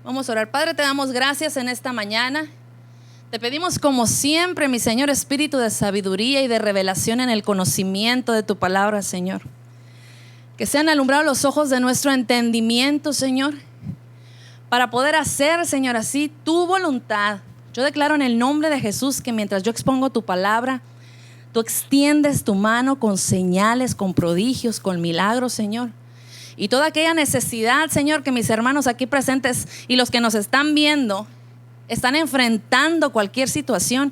Vamos a orar. Padre, te damos gracias en esta mañana. Te pedimos como siempre, mi Señor, espíritu de sabiduría y de revelación en el conocimiento de tu palabra, Señor. Que sean alumbrados los ojos de nuestro entendimiento, Señor, para poder hacer, Señor, así tu voluntad. Yo declaro en el nombre de Jesús que mientras yo expongo tu palabra, tú extiendes tu mano con señales, con prodigios, con milagros, Señor. Y toda aquella necesidad, Señor, que mis hermanos aquí presentes y los que nos están viendo están enfrentando cualquier situación,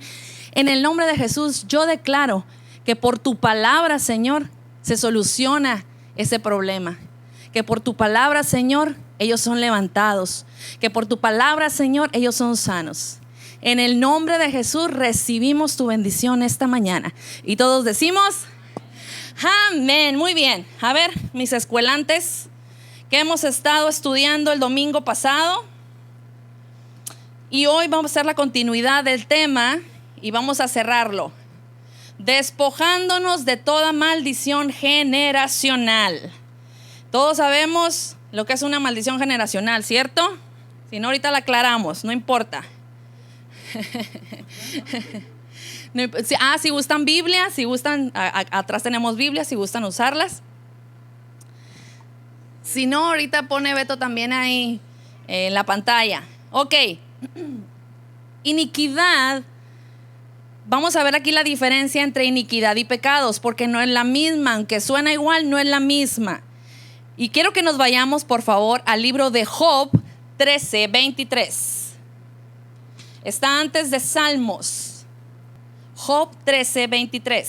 en el nombre de Jesús yo declaro que por tu palabra, Señor, se soluciona ese problema. Que por tu palabra, Señor, ellos son levantados. Que por tu palabra, Señor, ellos son sanos. En el nombre de Jesús recibimos tu bendición esta mañana. Y todos decimos amén. Muy bien. A ver, mis escuelantes, que hemos estado estudiando el domingo pasado. Y hoy vamos a hacer la continuidad del tema y vamos a cerrarlo. Despojándonos de toda maldición generacional. Todos sabemos lo que es una maldición generacional, ¿cierto? Si no, ahorita la aclaramos, no importa. Si gustan Biblia, si gustan, atrás tenemos Biblia, si gustan usarlas. Si no, ahorita pone Beto también ahí en la pantalla. Ok. Iniquidad. Vamos a ver aquí la diferencia entre iniquidad y pecados, porque no es la misma, aunque suena igual, no es la misma. Y quiero que nos vayamos, por favor, al libro de Job 13:23. Está antes de Salmos. Job 13:23.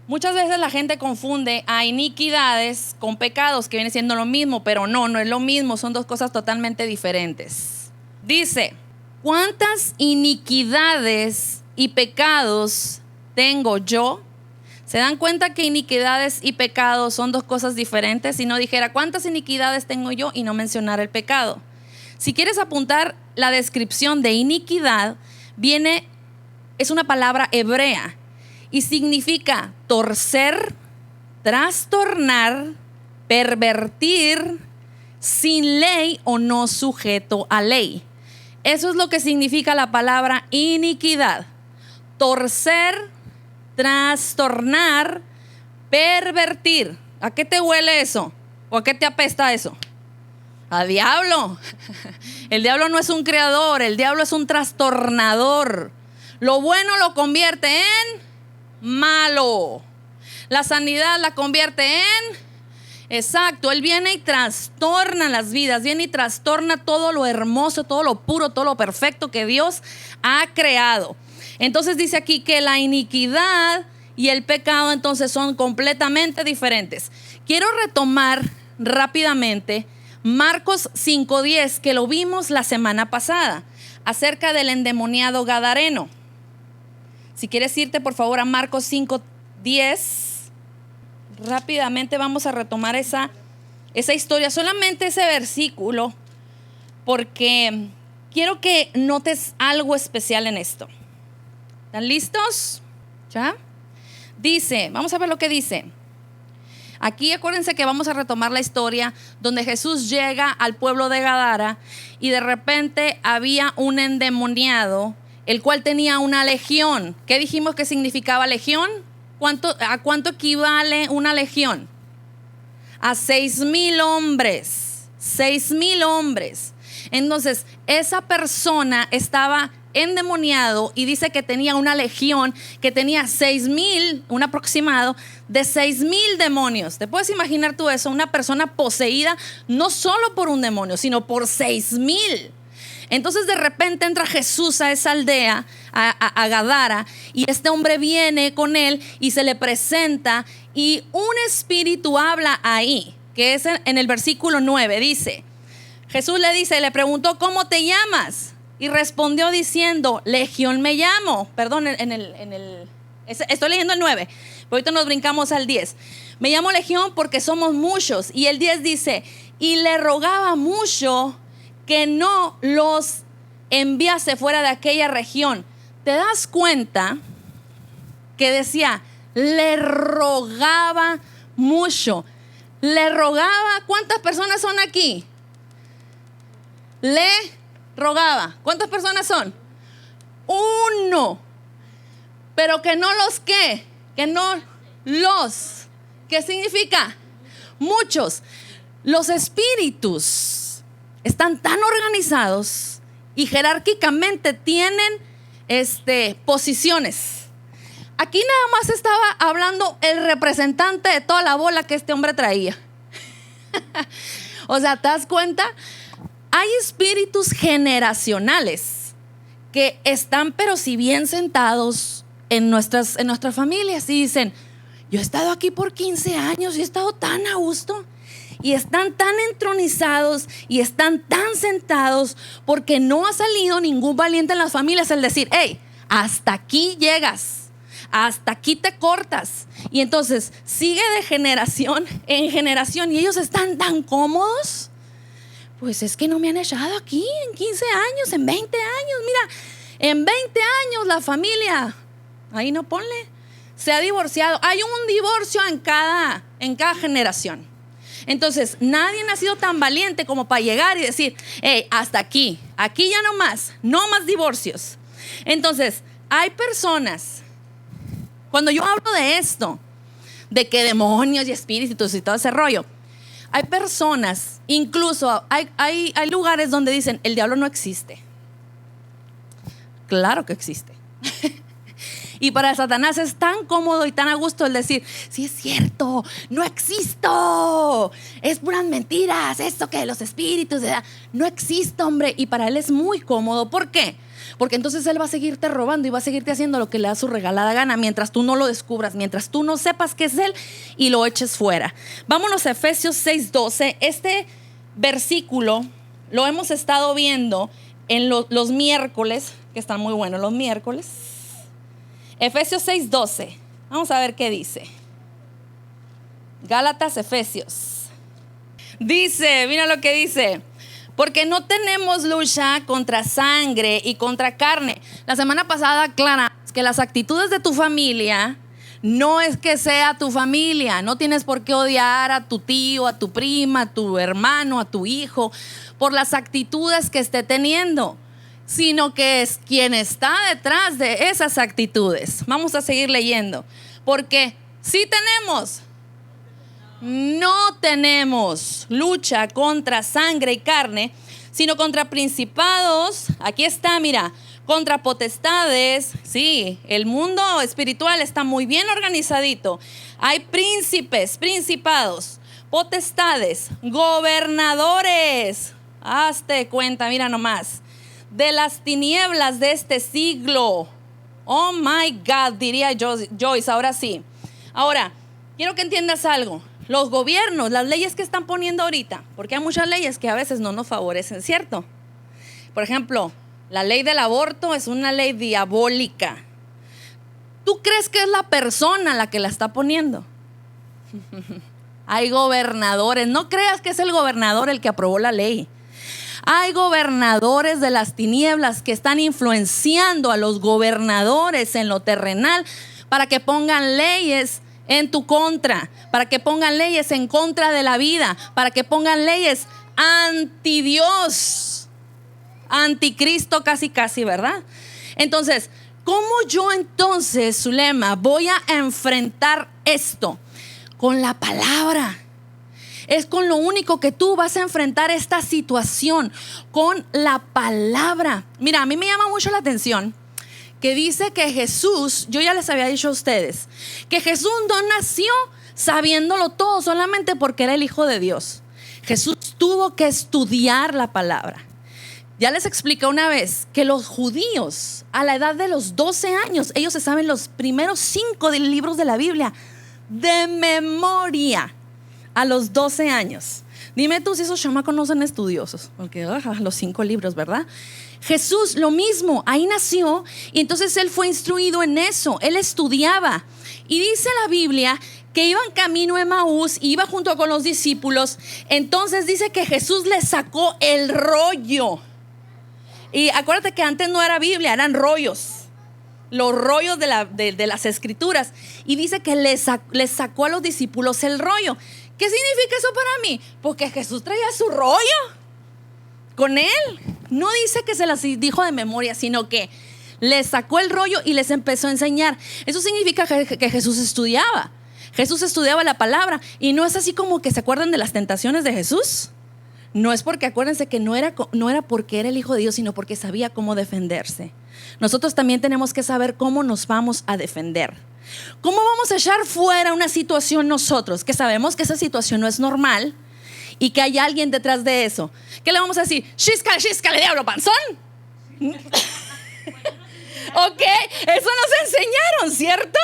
Muchas veces la gente confunde a iniquidades con pecados, que viene siendo lo mismo, pero no es lo mismo, son dos cosas totalmente diferentes. Dice: ¿cuántas iniquidades y pecados tengo yo? ¿Se dan cuenta que iniquidades y pecados son dos cosas diferentes? Si no dijera ¿cuántas iniquidades tengo yo? Y no mencionar el pecado. Si quieres apuntar la descripción de iniquidad, es una palabra hebrea y significa torcer, trastornar, pervertir, sin ley o no sujeto a ley. Eso es lo que significa la palabra iniquidad. Torcer, trastornar, pervertir. ¿A qué te huele eso? ¿O a qué te apesta eso? A diablo. El diablo no es un creador, el diablo es un trastornador. Lo bueno lo convierte en malo. La sanidad la convierte en... Exacto, él viene y trastorna las vidas, viene y trastorna todo lo hermoso, todo lo puro, todo lo perfecto que Dios ha creado. Entonces dice aquí que la iniquidad y el pecado entonces son completamente diferentes. Quiero retomar rápidamente Marcos 5:10, que lo vimos la semana pasada, acerca del endemoniado gadareno. Si quieres irte por favor a Marcos 5:10, rápidamente vamos a retomar esa historia, solamente ese versículo, porque quiero que notes algo especial en esto. ¿Están listos? ¿Ya? Dice, vamos a ver lo que dice. Aquí acuérdense que vamos a retomar la historia donde Jesús llega al pueblo de Gadara y de repente había un endemoniado, el cual tenía una legión. ¿Qué dijimos que significaba legión? ¿A cuánto equivale una legión? A 6,000 hombres. 6,000 hombres. Entonces, esa persona estaba endemoniado y dice que tenía una legión que tenía 6,000, un aproximado de 6,000 demonios. ¿Te puedes imaginar tú eso? Una persona poseída no solo por un demonio, sino por 6,000. Entonces de repente entra Jesús a esa aldea, a Gadara, y este hombre viene con él y se le presenta y un espíritu habla ahí, que es en el versículo 9, dice, Jesús le preguntó, ¿cómo te llamas? Y respondió diciendo, Legión me llamo. Perdón, estoy leyendo el 9, pero ahorita nos brincamos al 10. Me llamo Legión porque somos muchos. Y el 10 dice, y le rogaba mucho que no los enviase fuera de aquella región. ¿Te das cuenta que decía, le rogaba mucho? Le rogaba, ¿cuántas personas son aquí? le rogaba. ¿Cuántas personas son? Uno. Pero que no los qué, que no los. ¿Qué significa? Muchos. Los espíritus están tan organizados y jerárquicamente tienen posiciones. Aquí nada más estaba hablando el representante de toda la bola que este hombre traía. O sea, ¿te das cuenta? Hay espíritus generacionales que están, pero si bien sentados en nuestras familias y dicen: yo he estado aquí por 15 años y he estado tan a gusto. Y están tan entronizados y están tan sentados porque no ha salido ningún valiente en las familias el decir: hey, hasta aquí llegas, hasta aquí te cortas. Y entonces sigue de generación en generación y ellos están tan cómodos. Pues es que no me han echado aquí en 15 años, en 20 años. Mira, en 20 años la familia, ahí no ponle, se ha divorciado. Hay un divorcio en cada generación. Entonces, nadie ha sido tan valiente como para llegar y decir: hey, hasta aquí ya no más divorcios. Entonces, hay personas, cuando yo hablo de esto, de que demonios y espíritus y todo ese rollo, hay personas, incluso hay lugares donde dicen: el diablo no existe. Claro que existe. Y para Satanás es tan cómodo y tan a gusto el decir: sí es cierto, no existo, es puras mentiras, esto que los espíritus, no existe, hombre. Y para él es muy cómodo. ¿Por qué? Porque entonces él va a seguirte robando y va a seguirte haciendo lo que le da su regalada gana mientras tú no lo descubras, mientras tú no sepas que es él y lo eches fuera. Vámonos a Efesios 6:12. Este versículo lo hemos estado viendo en los miércoles, que están muy buenos los miércoles. Efesios 6:12. Vamos a ver qué dice. Gálatas, Efesios. Dice, mira lo que dice: porque no tenemos lucha contra sangre y contra carne. La semana pasada aclaramos que las actitudes de tu familia no es que sea tu familia. No tienes por qué odiar a tu tío, a tu prima, a tu hermano, a tu hijo por las actitudes que esté teniendo, sino que es quien está detrás de esas actitudes. Vamos a seguir leyendo. Porque sí no tenemos lucha contra sangre y carne, sino contra principados. Aquí está, mira, contra potestades. Sí, el mundo espiritual está muy bien organizadito. Hay príncipes, principados, potestades, gobernadores. Hazte cuenta, mira nomás, de las tinieblas de este siglo. Oh my God, diría Joyce, ahora sí. Ahora, quiero que entiendas algo. Los gobiernos, las leyes que están poniendo ahorita, porque hay muchas leyes que a veces no nos favorecen, ¿cierto? Por ejemplo, la ley del aborto es una ley diabólica. ¿Tú crees que es la persona la que la está poniendo? Hay gobernadores, no creas que es el gobernador el que aprobó la ley. Hay gobernadores de las tinieblas que están influenciando a los gobernadores en lo terrenal para que pongan leyes en tu contra, para que pongan leyes en contra de la vida, para que pongan leyes anti Dios, anticristo casi, ¿verdad? Entonces, ¿cómo yo entonces, Zulema, voy a enfrentar esto? Con la palabra. Es con lo único que tú vas a enfrentar esta situación, con la palabra. Mira, a mí me llama mucho la atención que dice que Jesús, yo ya les había dicho a ustedes, que Jesús no nació sabiéndolo todo solamente porque era el Hijo de Dios. Jesús tuvo que estudiar la palabra. Ya les expliqué una vez que los judíos a la edad de los 12 años, ellos se saben los primeros 5 libros de la Biblia de memoria. A los 12 años. Dime tú si esos chamacos no son estudiosos. Porque los 5 libros, ¿verdad? Jesús lo mismo, ahí nació. Y entonces él fue instruido en eso. Él estudiaba. Y dice la Biblia que iba en camino a Emaús, iba junto con los discípulos. Entonces dice que Jesús le sacó el rollo. Y acuérdate que antes no era Biblia, eran rollos. Los rollos de las escrituras. Y dice que le sacó a los discípulos el rollo. ¿Qué significa eso para mí? Porque Jesús traía su rollo. con él. No dice que se las dijo de memoria, sino que les sacó el rollo y les empezó a enseñar. Eso significa que Jesús estudiaba. Jesús estudiaba la palabra. Y no es así como que se acuerdan de las tentaciones de Jesús. No es porque, acuérdense que no era porque era el Hijo de Dios, sino porque sabía cómo defenderse. Nosotros también tenemos que saber cómo nos vamos a defender. ¿Cómo vamos a echar fuera una situación nosotros? Que sabemos que esa situación no es normal y que hay alguien detrás de eso. ¿Qué le vamos a decir? Xíscale, xíscale, diablo panzón. Ok, eso nos enseñaron, ¿cierto?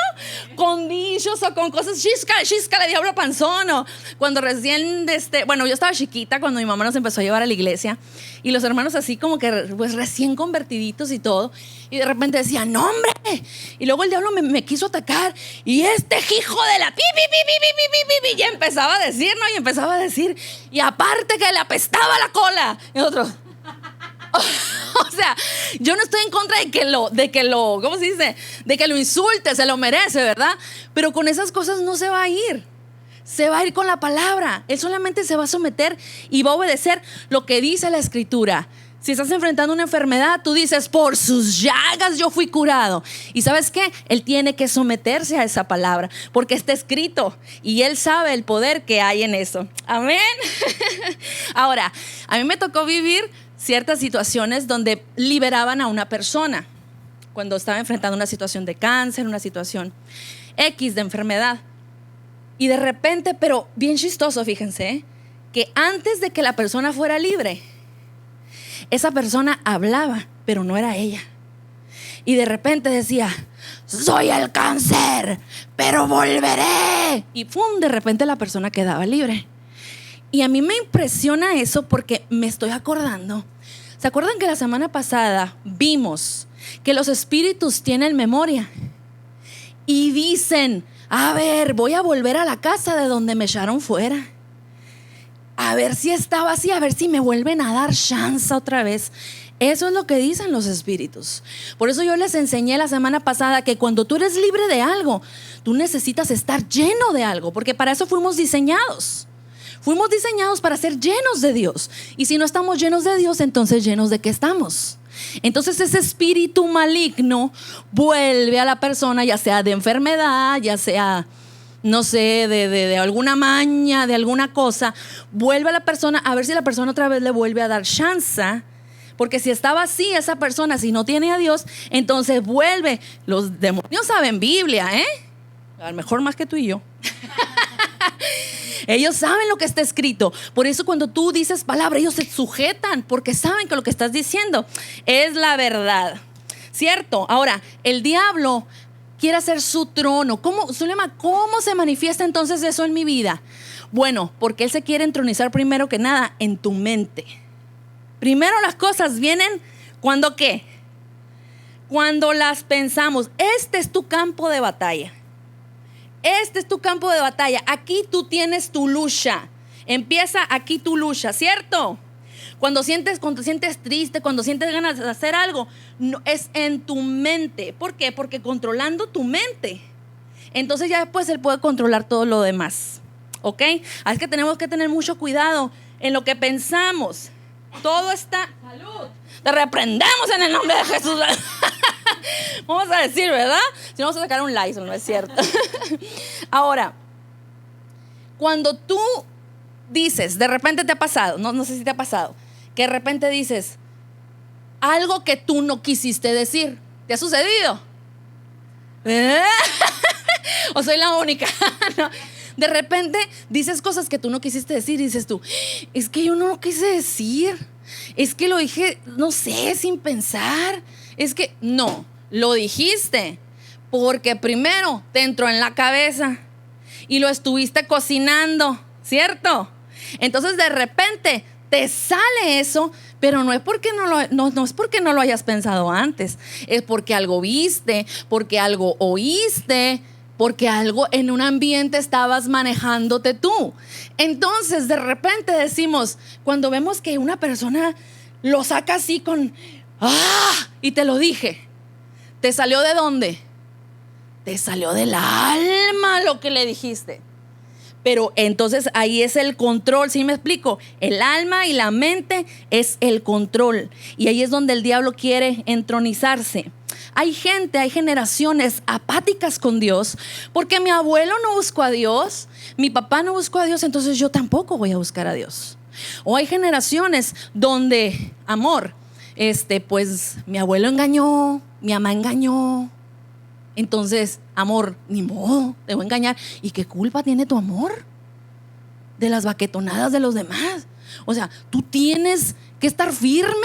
Con dichos o con cosas, xíscale, xíscale, diablo panzón. O cuando recién, bueno, yo estaba chiquita cuando mi mamá nos empezó a llevar a la iglesia y los hermanos así como que pues recién convertiditos y todo, y de repente decían, ¡no, hombre! Y luego el diablo me quiso atacar y este hijo de la pi, y empezaba a decir, ¿no? Y empezaba a decir, y aparte que le apestaba la cola. Y nosotros... O sea, yo no estoy en contra de que lo, ¿cómo se dice? De que lo insulte, se lo merece, ¿verdad? Pero con esas cosas no se va a ir. Se va a ir con la palabra. Él solamente se va a someter y va a obedecer lo que dice la Escritura. Si estás enfrentando una enfermedad, tú dices, por sus llagas yo fui curado. ¿Y sabes qué? Él tiene que someterse a esa palabra, porque está escrito y él sabe el poder que hay en eso. Amén. Ahora, a mí me tocó vivir ciertas situaciones donde liberaban a una persona cuando estaba enfrentando una situación de cáncer, una situación X de enfermedad. Y de repente, pero bien chistoso, fíjense, que antes de que la persona fuera libre, esa persona hablaba, pero no era ella. Y de repente decía, soy el cáncer, pero volveré. Y ¡pum! De repente la persona quedaba libre. Y a mí me impresiona eso porque me estoy acordando. ¿Se acuerdan que la semana pasada vimos que los espíritus tienen memoria? Y dicen, a ver, voy a volver a la casa de donde me echaron fuera. A ver si estaba así, a ver si me vuelven a dar chance otra vez. Eso es lo que dicen los espíritus. Por eso yo les enseñé la semana pasada que cuando tú eres libre de algo, tú necesitas estar lleno de algo, porque para eso fuimos diseñados. Fuimos diseñados para ser llenos de Dios. Y si no estamos llenos de Dios, entonces ¿llenos de qué estamos? Entonces ese espíritu maligno vuelve a la persona, ya sea de enfermedad, ya sea, no sé, de alguna maña, de alguna cosa. Vuelve a la persona a ver si la persona otra vez le vuelve a dar chance. Porque si estaba así esa persona, si no tiene a Dios, entonces vuelve. Los demonios saben Biblia, a lo mejor más que tú y yo. Ellos saben lo que está escrito. Por eso cuando tú dices palabra, ellos se sujetan, porque saben que lo que estás diciendo es la verdad, ¿cierto? Ahora, el diablo quiere hacer su trono. ¿Cómo, Zulema, cómo se manifiesta entonces eso en mi vida? Bueno, porque él se quiere entronizar primero que nada en tu mente. Primero las cosas vienen cuando ¿qué? Cuando las pensamos. Este es tu campo de batalla. Este es tu campo de batalla. Aquí tú tienes tu lucha. Empieza aquí tu lucha, ¿cierto? Cuando te sientes triste, cuando sientes ganas de hacer algo, no, es en tu mente. ¿Por qué? Porque controlando tu mente, entonces ya después él puede controlar todo lo demás. ¿Ok? Así que tenemos que tener mucho cuidado en lo que pensamos. Todo está... ¡Salud! Te reprendemos en el nombre de Jesús. Vamos a decir, ¿verdad? Si no, vamos a sacar un Lysol, no es cierto. Ahora, cuando tú dices, de repente te ha pasado, no sé si te ha pasado, que de repente dices algo que tú no quisiste decir. ¿Te ha sucedido? ¿O soy la única? No. De repente dices cosas que tú no quisiste decir y dices tú, es que yo no lo quise decir, es que lo dije, no sé, sin pensar, es que no, lo dijiste porque primero te entró en la cabeza y lo estuviste cocinando, ¿cierto? Entonces de repente te sale eso, pero no es porque no es porque no lo hayas pensado antes, es porque algo viste, porque algo oíste, porque algo en un ambiente estabas manejándote tú. Entonces de repente decimos, cuando vemos que una persona lo saca así con y te lo dije, ¿te salió de dónde? Te salió del alma lo que le dijiste. Pero entonces ahí es el control, ¿sí me explico? El alma y la mente es el control. Y ahí es donde el diablo quiere entronizarse. Hay gente, hay generaciones apáticas con Dios, porque mi abuelo no buscó a Dios, mi papá no buscó a Dios, entonces yo tampoco voy a buscar a Dios. O hay generaciones donde, amor, pues mi abuelo engañó, mi mamá engañó. Entonces, amor, ni modo, te voy a engañar. ¿Y qué culpa tiene tu amor de las baquetonadas de los demás? O sea, tú tienes que estar firme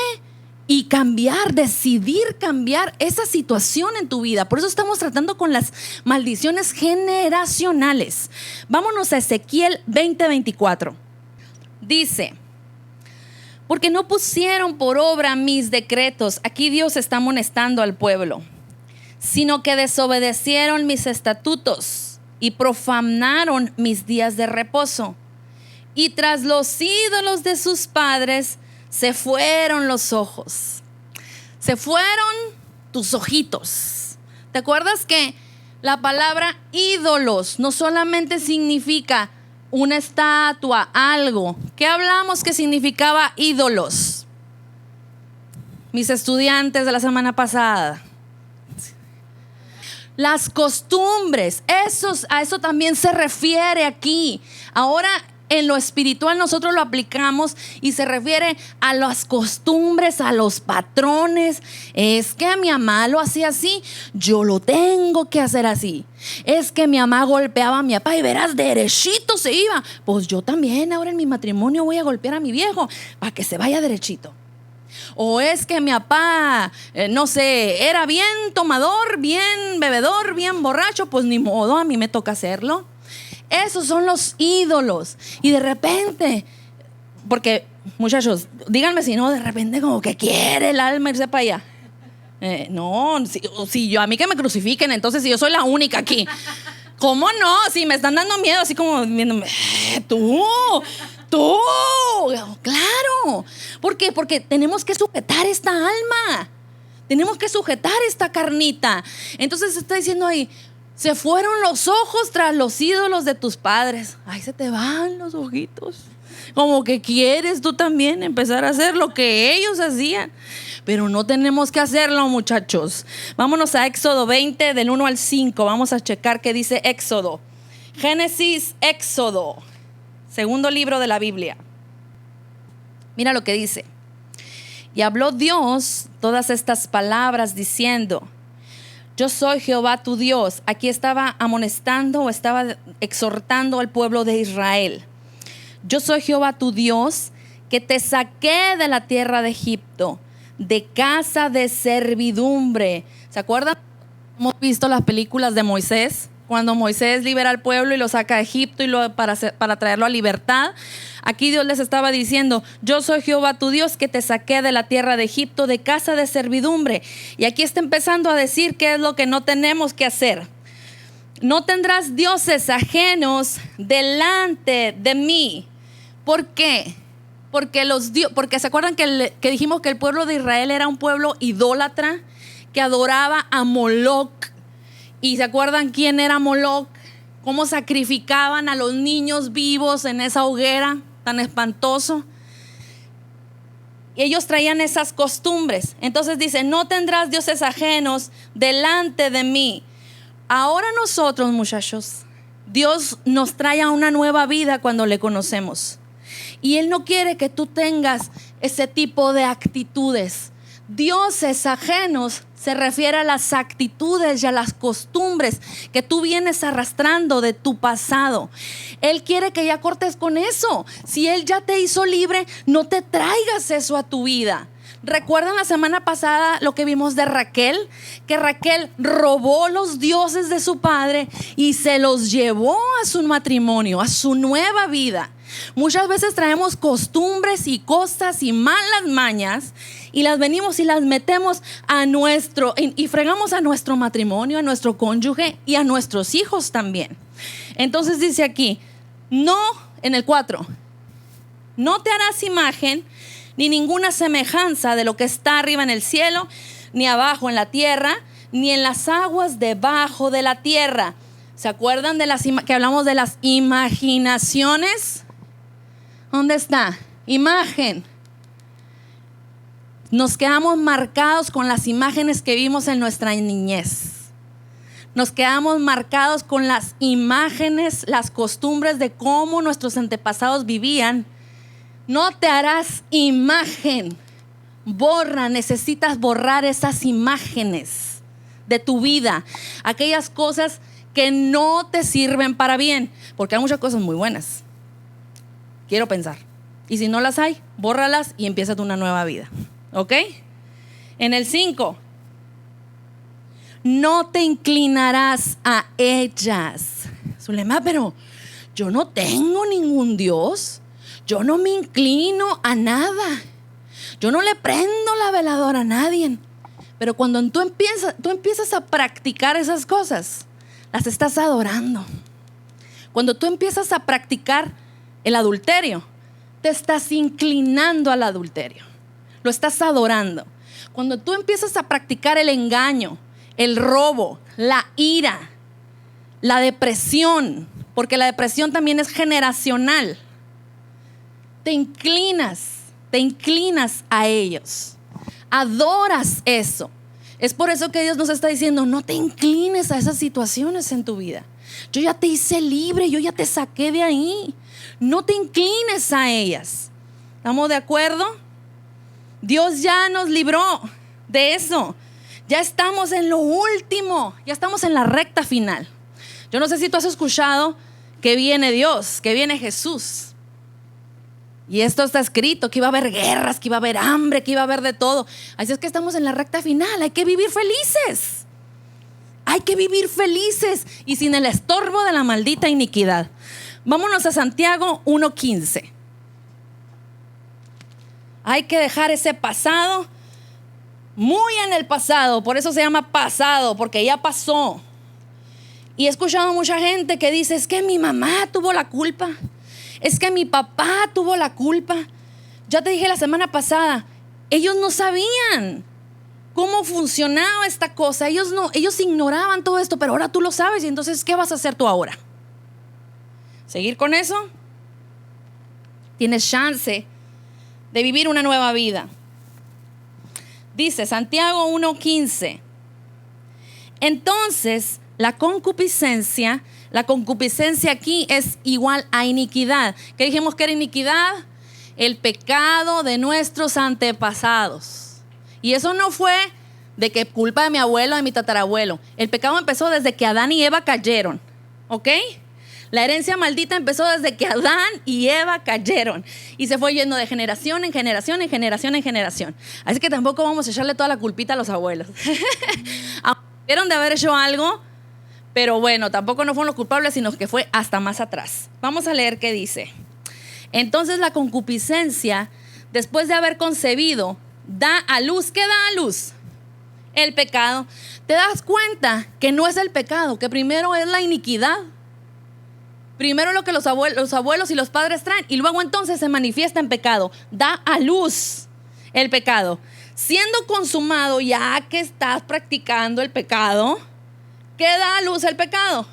y cambiar, decidir cambiar esa situación en tu vida. Por eso estamos tratando con las maldiciones generacionales. Vámonos a Ezequiel 20:24. Dice: porque no pusieron por obra mis decretos. Aquí Dios está amonestando al pueblo. Sino que desobedecieron mis estatutos y profanaron mis días de reposo. Y tras los ídolos de sus padres se fueron los ojos. Se fueron tus ojitos. ¿Te acuerdas que la palabra ídolos no solamente significa una estatua, algo? ¿Qué hablamos que significaba ídolos? Mis estudiantes de la semana pasada. Las costumbres, a eso también se refiere aquí. Ahora en lo espiritual nosotros lo aplicamos y se refiere a las costumbres, a los patrones. Es que mi mamá lo hacía así, yo lo tengo que hacer así. Es que mi mamá golpeaba a mi papá y verás, derechito se iba. Pues yo también ahora en mi matrimonio voy a golpear a mi viejo para que se vaya derechito. O es que mi papá, no sé, era bien tomador, bien bebedor, bien borracho, pues ni modo, a mí me toca hacerlo. Esos son los ídolos. Y de repente, porque muchachos, díganme si no, de repente como que quiere el alma irse para allá. No, si yo, a mí que me crucifiquen, entonces si yo soy la única aquí. ¿Cómo no? Si me están dando miedo, así como viéndome, tú, claro. ¿Por qué? Porque tenemos que sujetar esta alma, tenemos que sujetar esta carnita. Entonces se está diciendo ahí, se fueron los ojos tras los ídolos de tus padres. Ay, se te van los ojitos. Como que quieres tú también empezar a hacer lo que ellos hacían. Pero no tenemos que hacerlo, muchachos. Vámonos a Éxodo 20, del 1 al 5. Vamos a checar qué dice Éxodo. Génesis, Éxodo. Segundo libro de la Biblia. Mira lo que dice. Y habló Dios todas estas palabras diciendo: yo soy Jehová tu Dios. Aquí estaba amonestando o estaba exhortando al pueblo de Israel. Yo soy Jehová tu Dios, que te saqué de la tierra de Egipto, de casa de servidumbre. ¿Se acuerdan? Hemos visto las películas de Moisés, cuando Moisés libera al pueblo y lo saca de Egipto y para traerlo a libertad. Aquí Dios les estaba diciendo: yo soy Jehová tu Dios, que te saqué de la tierra de Egipto, de casa de servidumbre. Y aquí está empezando a decir qué es lo que no tenemos que hacer. No tendrás dioses ajenos delante de mí. ¿Por qué? Porque se acuerdan que dijimos que el pueblo de Israel era un pueblo idólatra que adoraba a Moloc. ¿Y se acuerdan quién era Moloc? Cómo sacrificaban a los niños vivos en esa hoguera tan espantoso. Y ellos traían esas costumbres. Entonces dice: no tendrás dioses ajenos delante de mí. Ahora nosotros, muchachos, Dios nos trae a una nueva vida cuando le conocemos. Y Él no quiere que tú tengas ese tipo de actitudes. Dioses ajenos se refiere a las actitudes y a las costumbres que tú vienes arrastrando de tu pasado. Él quiere que ya cortes con eso. Si Él ya te hizo libre, no te traigas eso a tu vida. ¿Recuerdan la semana pasada lo que vimos de Raquel? Que Raquel robó los dioses de su padre y se los llevó a su matrimonio, a su nueva vida. Muchas veces traemos costumbres y cosas y malas mañas y las venimos y las metemos y fregamos a nuestro matrimonio, a nuestro cónyuge y a nuestros hijos también. Entonces dice aquí, no, en el 4, no te harás imagen ni ninguna semejanza de lo que está arriba en el cielo, ni abajo en la tierra, ni en las aguas debajo de la tierra. ¿Se acuerdan de que hablamos de las imaginaciones? ¿Dónde está? Imagen. Nos quedamos marcados con las imágenes que vimos en nuestra niñez. Nos quedamos marcados con las imágenes, las costumbres de cómo nuestros antepasados vivían. No te harás imagen. Necesitas borrar esas imágenes de tu vida. Aquellas cosas que no te sirven para bien. Porque hay muchas cosas muy buenas. Quiero pensar. Y si no las hay, bórralas y empieza una nueva vida. ¿Ok? En el 5. No te inclinarás a ellas. Zulema, pero yo no tengo ningún Dios. Yo no me inclino a nada. Yo no le prendo la veladora a nadie. Pero cuando tú empiezas a practicar esas cosas, las estás adorando. Cuando tú empiezas a practicar el adulterio, te estás inclinando al adulterio. Lo estás adorando. Cuando tú empiezas a practicar el engaño, el robo, la ira, la depresión, porque la depresión también es generacional, te inclinas a ellos, adoras eso. Es por eso que Dios nos está diciendo: no te inclines a esas situaciones en tu vida. Yo ya te hice libre, yo ya te saqué de ahí. No te inclines a ellas. ¿Estamos de acuerdo? Dios ya nos libró de eso. Ya estamos en lo último, ya estamos en la recta final. Yo no sé si tú has escuchado que viene Dios, que viene Jesús. Y esto está escrito, que iba a haber guerras, que iba a haber hambre, que iba a haber de todo. Así es que estamos en la recta final, hay que vivir felices. Hay que vivir felices y sin el estorbo de la maldita iniquidad. Vámonos a Santiago 1:15. Hay que dejar ese pasado muy en el pasado, por eso se llama pasado, porque ya pasó. Y he escuchado mucha gente que dice: es que mi mamá tuvo la culpa, es que mi papá tuvo la culpa. Ya te dije la semana pasada, ellos no sabían cómo funcionaba esta cosa, ellos ignoraban todo esto, pero ahora tú lo sabes. Y entonces, ¿qué vas a hacer tú ahora? ¿Seguir con eso? Tienes chance de vivir una nueva vida. Dice Santiago 1:15. Entonces, la concupiscencia aquí es igual a iniquidad. ¿Qué dijimos que era iniquidad? El pecado de nuestros antepasados. Y eso no fue de que culpa de mi abuelo o de mi tatarabuelo. El pecado empezó desde que Adán y Eva cayeron. ¿Ok? La herencia maldita empezó desde que Adán y Eva cayeron y se fue yendo de generación en generación, en generación en generación. Así que tampoco vamos a echarle toda la culpita a los abuelos. Debieron de haber hecho algo, pero bueno, tampoco no fueron los culpables, sino que fue hasta más atrás. Vamos a leer qué dice. Entonces la concupiscencia, después de haber concebido, da a luz. ¿Qué da a luz? El pecado. ¿Te das cuenta que no es el pecado, que primero es la iniquidad? Primero lo que los abuelos y los padres traen, y luego entonces se manifiesta en pecado. Da a luz el pecado. Siendo consumado, ya que estás practicando el pecado, ¿qué da a luz el pecado?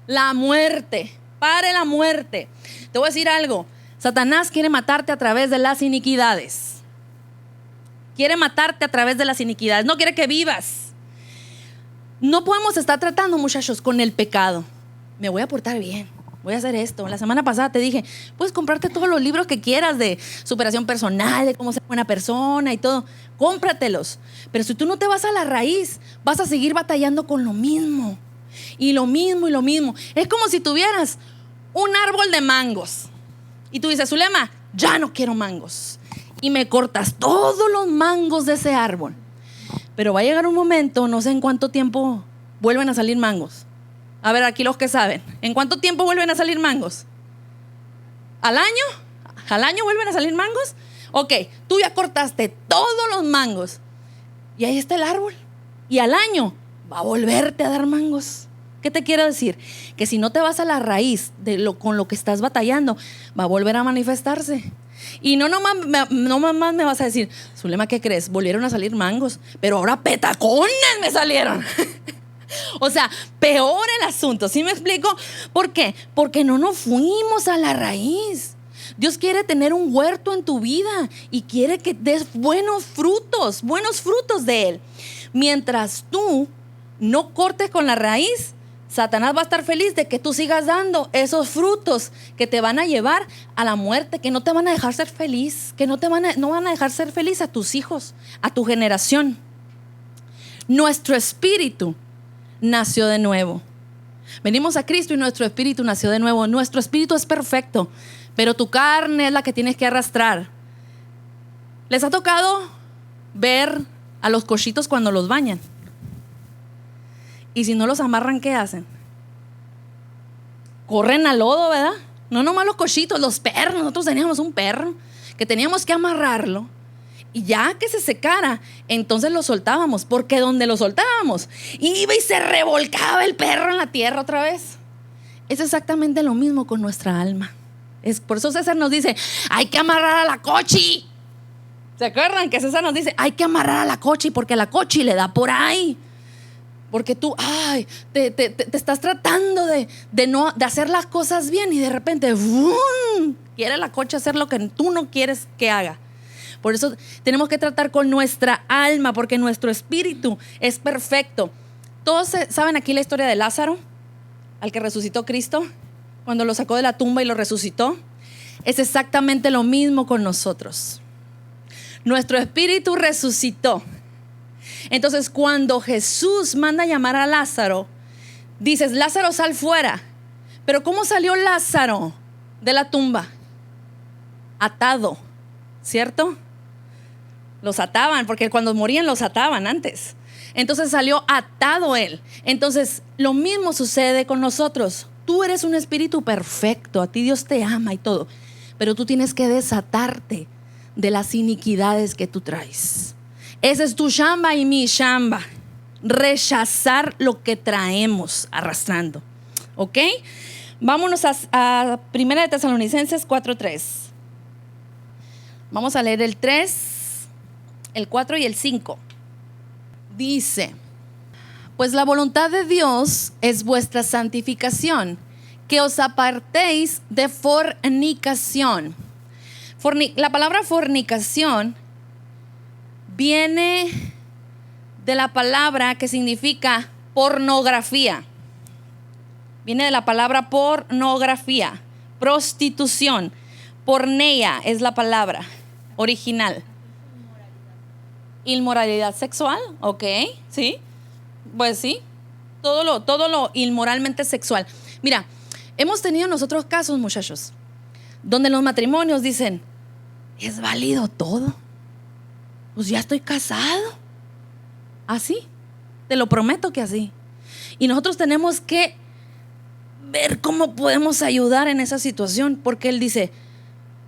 La muerte. Pare la muerte. Te voy a decir algo. Satanás quiere matarte a través de las iniquidades. Quiere matarte a través de las iniquidades. No quiere que vivas. No podemos estar tratando, muchachos, con el pecado. Me voy a portar bien, voy a hacer esto. La semana pasada te dije: puedes comprarte todos los libros que quieras de superación personal, de cómo ser buena persona y todo. Cómpratelos. Pero si tú no te vas a la raíz, vas a seguir batallando con lo mismo. Y lo mismo y lo mismo. Es como si tuvieras un árbol de mangos y tú dices: Zulema, ya no quiero mangos. Y me cortas todos los mangos de ese árbol. Pero va a llegar un momento, no sé en cuánto tiempo vuelven a salir mangos. A ver, aquí los que saben, ¿en cuánto tiempo vuelven a salir mangos? ¿Al año? ¿Al año vuelven a salir mangos? Ok, tú ya cortaste todos los mangos y ahí está el árbol. Y al año va a volverte a dar mangos. ¿Qué te quiero decir? Que si no te vas a la raíz con lo que estás batallando, va a volver a manifestarse. Y no nomás me vas a decir: Zulema, ¿qué crees? Volvieron a salir mangos, pero ahora petacones me salieron. O sea, peor el asunto, ¿sí me explico? ¿Por qué? Porque no nos fuimos a la raíz. Dios quiere tener un huerto en tu vida y quiere que des buenos frutos de Él. Mientras tú no cortes con la raíz, Satanás va a estar feliz de que tú sigas dando esos frutos que te van a llevar a la muerte, que no te van a dejar ser feliz, que no van a dejar ser feliz a tus hijos, a tu generación. Nuestro espíritu nació de nuevo. Venimos a Cristo y nuestro espíritu nació de nuevo. Nuestro espíritu es perfecto, pero tu carne es la que tienes que arrastrar. ¿Les ha tocado ver a los cochitos cuando los bañan? Y si no los amarran, ¿qué hacen? Corren al lodo, ¿verdad? No nomás los cochitos, los perros. Nosotros teníamos un perro que teníamos que amarrarlo. Y ya que se secara, entonces lo soltábamos. Porque donde lo soltábamos, iba y se revolcaba el perro en la tierra otra vez. Es exactamente lo mismo con nuestra alma. Por eso César nos dice, hay que amarrar a la cochi. ¿Se acuerdan que César nos dice, hay que amarrar a la cochi? Porque a la cochi le da por ahí. Porque tú, te estás tratando de hacer las cosas bien y de repente, ¡vum!, quiere la coche hacer lo que tú no quieres que haga. Por eso tenemos que tratar con nuestra alma, porque nuestro espíritu es perfecto. Todos saben aquí la historia de Lázaro, al que resucitó Cristo, cuando lo sacó de la tumba y lo resucitó. Es exactamente lo mismo con nosotros. Nuestro espíritu resucitó. Entonces, cuando Jesús manda a llamar a Lázaro, dices, Lázaro, sal fuera. Pero ¿cómo salió Lázaro de la tumba? Atado, ¿cierto? Los ataban, porque cuando morían los ataban antes. Entonces salió atado él. Entonces, lo mismo sucede con nosotros. Tú eres un espíritu perfecto, a ti Dios te ama y todo, pero tú tienes que desatarte de las iniquidades que tú traes. Ese es tu chamba y mi chamba. Rechazar lo que traemos arrastrando. ¿Ok? Vámonos a 1 de Tesalonicenses 4:3. Vamos a leer el 3, el 4 y el 5. Dice, pues la voluntad de Dios es vuestra santificación, que os apartéis de fornicación. La palabra fornicación viene de la palabra que significa pornografía. Viene de la palabra pornografía, prostitución. Porneia es la palabra original. Inmoralidad sexual, ok, sí. Pues sí, todo lo inmoralmente sexual. Mira, hemos tenido nosotros casos, muchachos, donde los matrimonios dicen, es válido todo. Pues ya estoy casado. Así, te lo prometo que así. Y nosotros tenemos que ver cómo podemos ayudar en esa situación, porque él dice,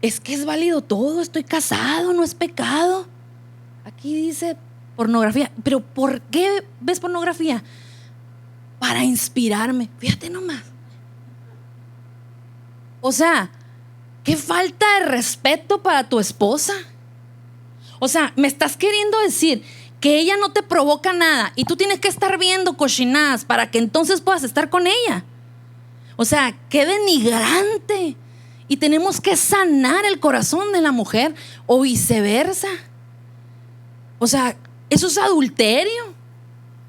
es que es válido todo, estoy casado, no es pecado. Aquí dice pornografía. ¿Pero por qué ves pornografía? Para inspirarme. Fíjate nomás. O sea, qué falta de respeto para tu esposa. O sea, me estás queriendo decir que ella no te provoca nada y tú tienes que estar viendo cochinadas para que entonces puedas estar con ella. O sea, qué denigrante. Y tenemos que sanar el corazón de la mujer o viceversa. O sea, eso es adulterio.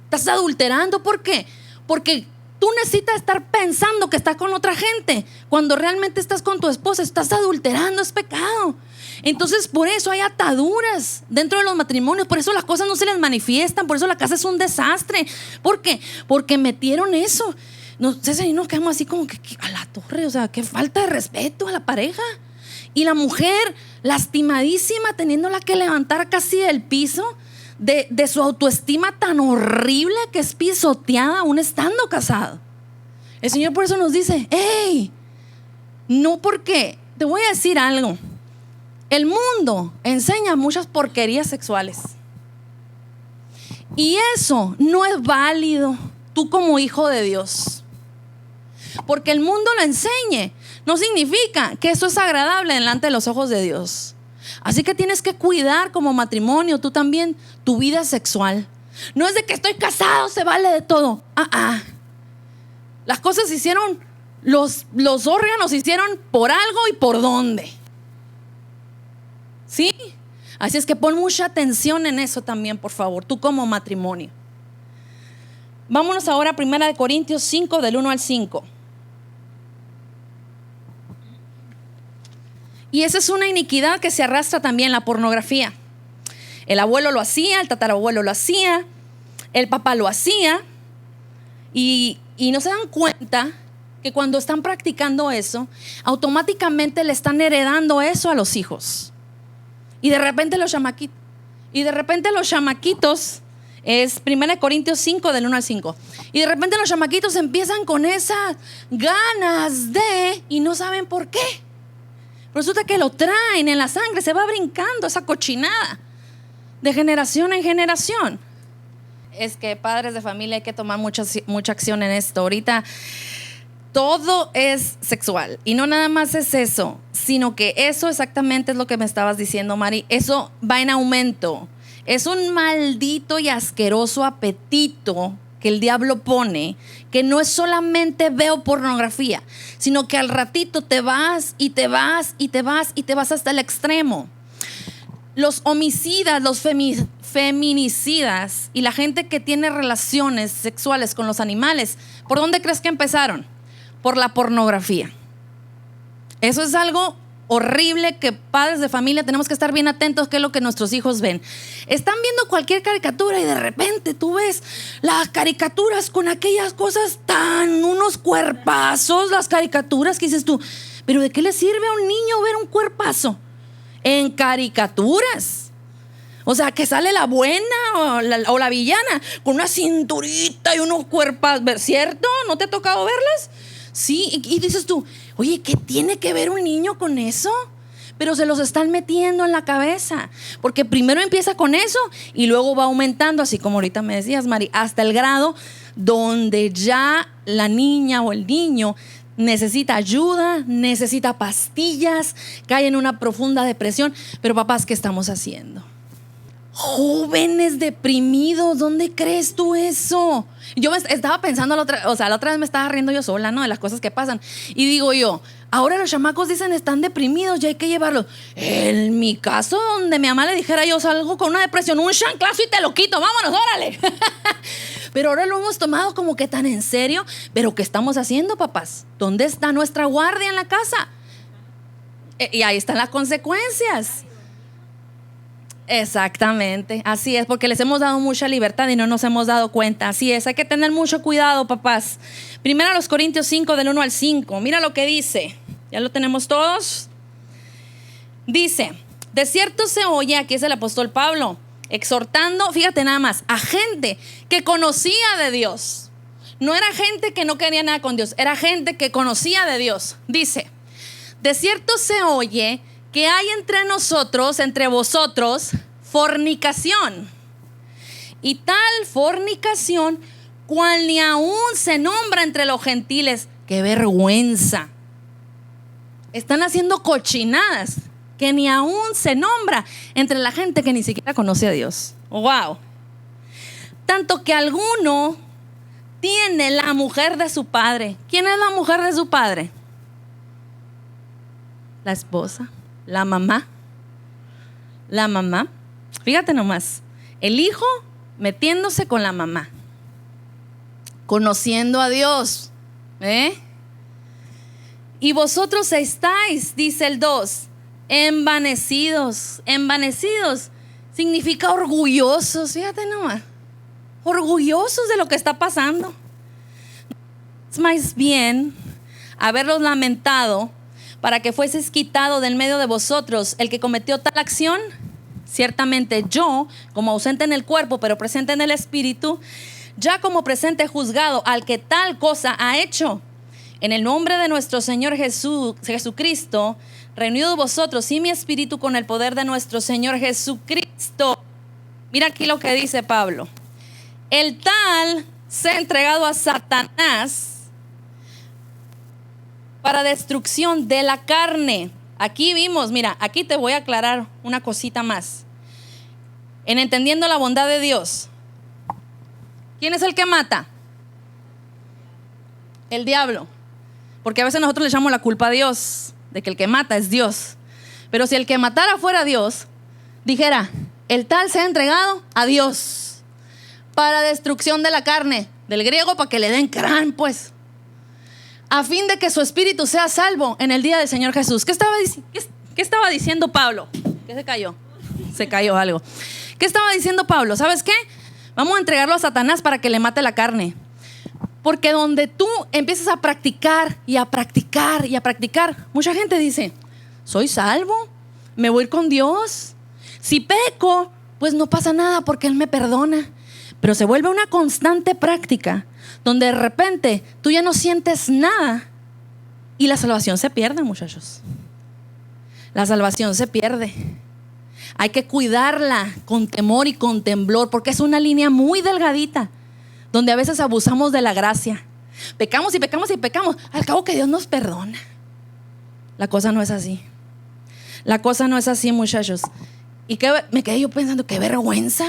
Estás adulterando. ¿Por qué? Porque tú necesitas estar pensando que estás con otra gente cuando realmente estás con tu esposa. Estás adulterando, es pecado. Entonces, por eso hay ataduras dentro de los matrimonios. Por eso las cosas no se les manifiestan. Por eso la casa es un desastre. ¿Por qué? Porque metieron eso. César y nos quedamos así como que a la torre. O sea, qué falta de respeto a la pareja. Y la mujer lastimadísima, teniéndola que levantar casi del piso de su autoestima tan horrible que es pisoteada aún estando casado. El Señor por eso nos dice, hey, no, porque te voy a decir algo. El mundo enseña muchas porquerías sexuales y eso no es válido tú como hijo de Dios. Porque el mundo lo enseñe no significa que eso es agradable delante de los ojos de Dios. Así que tienes que cuidar como matrimonio tú también tu vida sexual. No es de que estoy casado, se vale de todo. Las cosas se hicieron, los órganos se hicieron por algo y por dónde. ¿Sí? Así es que pon mucha atención en eso también, por favor, tú como matrimonio. Vámonos ahora a 1 Corintios 5, del 1 al 5. Y esa es una iniquidad que se arrastra también, la pornografía. El abuelo lo hacía, el tatarabuelo lo hacía, el papá lo hacía, y no se dan cuenta que cuando están practicando eso, automáticamente le están heredando eso a los hijos. Y de repente los chamaquitos, es 1 Corintios 5, del 1 al 5. Y de repente los chamaquitos empiezan con esas ganas de, y no saben por qué. Resulta que lo traen en la sangre, se va brincando esa cochinada de generación en generación. Es que padres de familia hay que tomar mucha acción en esto. Ahorita todo es sexual y no nada más es eso, sino que eso exactamente es lo que me estabas diciendo, Mari. Eso va en aumento. Es un maldito y asqueroso apetito que el diablo pone, que no es solamente veo pornografía, sino que al ratito te vas y te vas y te vas y te vas hasta el extremo. Los homicidas, los feminicidas y la gente que tiene relaciones sexuales con los animales, ¿por dónde crees que empezaron? Por la pornografía. Eso es algo horrible que padres de familia tenemos que estar bien atentos qué es lo que nuestros hijos ven. Están viendo cualquier caricatura y de repente tú ves las caricaturas con aquellas cosas unos cuerpazos, las caricaturas que dices tú, pero ¿de qué le sirve a un niño ver un cuerpazo en caricaturas? O sea, que sale la buena o la villana con una cinturita y unos cuerpos, ¿cierto? ¿No te ha tocado verlas? Sí, y dices tú, oye, ¿qué tiene que ver un niño con eso? Pero se los están metiendo en la cabeza, porque primero empieza con eso y luego va aumentando, así como ahorita me decías, Mari, hasta el grado donde ya la niña o el niño necesita ayuda, necesita pastillas, cae en una profunda depresión. Pero papás, ¿qué estamos haciendo? Jóvenes deprimidos, ¿dónde crees tú eso? Yo estaba pensando la otra vez me estaba riendo yo sola, ¿no? De las cosas que pasan. Y digo yo, ahora los chamacos dicen están deprimidos, ya hay que llevarlos. En mi caso, donde mi mamá le dijera yo salgo con una depresión, un chanclazo y te lo quito, vámonos, órale. Pero ahora lo hemos tomado como que tan en serio. Pero ¿qué estamos haciendo, papás? ¿Dónde está nuestra guardia en la casa? Y ahí están las consecuencias. Exactamente, así es, porque les hemos dado mucha libertad y no nos hemos dado cuenta. Así es, hay que tener mucho cuidado, papás. 1 Corintios 5, del 1 al 5. Mira lo que dice. ¿Ya lo tenemos todos? Dice, de cierto se oye, aquí es el apóstol Pablo, exhortando, fíjate nada más, a gente que conocía de Dios. No era gente que no quería nada con Dios, era gente que conocía de Dios. Dice, de cierto se oye que hay entre nosotros, entre vosotros, fornicación. Y tal fornicación, cual ni aún se nombra entre los gentiles. ¡Qué vergüenza! Están haciendo cochinadas que ni aún se nombra entre la gente que ni siquiera conoce a Dios. ¡Wow! Tanto que alguno tiene la mujer de su padre. ¿Quién es la mujer de su padre? La esposa. La mamá. Fíjate nomás, el hijo metiéndose con la mamá, conociendo a Dios, y vosotros estáis, dice el 2, envanecidos. Envanecidos significa orgullosos. Fíjate nomás, orgullosos de lo que está pasando. Es más bien haberlos lamentado para que fueses quitado del medio de vosotros el que cometió tal acción. Ciertamente yo, como ausente en el cuerpo, pero presente en el espíritu, ya como presente juzgado al que tal cosa ha hecho. En el nombre de nuestro Señor Jesucristo, reunido vosotros y mi espíritu con el poder de nuestro Señor Jesucristo. Mira aquí lo que dice Pablo. El tal se ha entregado a Satanás para destrucción de la carne. Aquí vimos, mira, aquí te voy a aclarar una cosita más. En entendiendo la bondad de Dios, ¿Quién es el que mata? El diablo. Porque a veces nosotros le echamos la culpa a Dios, de que el que mata es Dios. Pero si el que matara fuera Dios, dijera, el tal se ha entregado a Dios para destrucción de la carne, del griego para que le den crán, pues, a fin de que su espíritu sea salvo en el día del Señor Jesús. ¿Qué estaba diciendo Pablo? ¿Qué se cayó? Se cayó algo. ¿Qué estaba diciendo Pablo? ¿Sabes qué? Vamos a entregarlo a Satanás para que le mate la carne. Porque donde tú empiezas a practicar y a practicar y a practicar, mucha gente dice, soy salvo, me voy a ir con Dios. Si peco, pues no pasa nada porque Él me perdona. Pero se vuelve una constante práctica donde de repente tú ya no sientes nada y la salvación se pierde, muchachos. La salvación se pierde. Hay que cuidarla con temor y con temblor porque es una línea muy delgadita donde a veces abusamos de la gracia. Pecamos y pecamos y pecamos. Al cabo que Dios nos perdona. La cosa no es así. La cosa no es así, muchachos. Y me quedé yo pensando, qué vergüenza.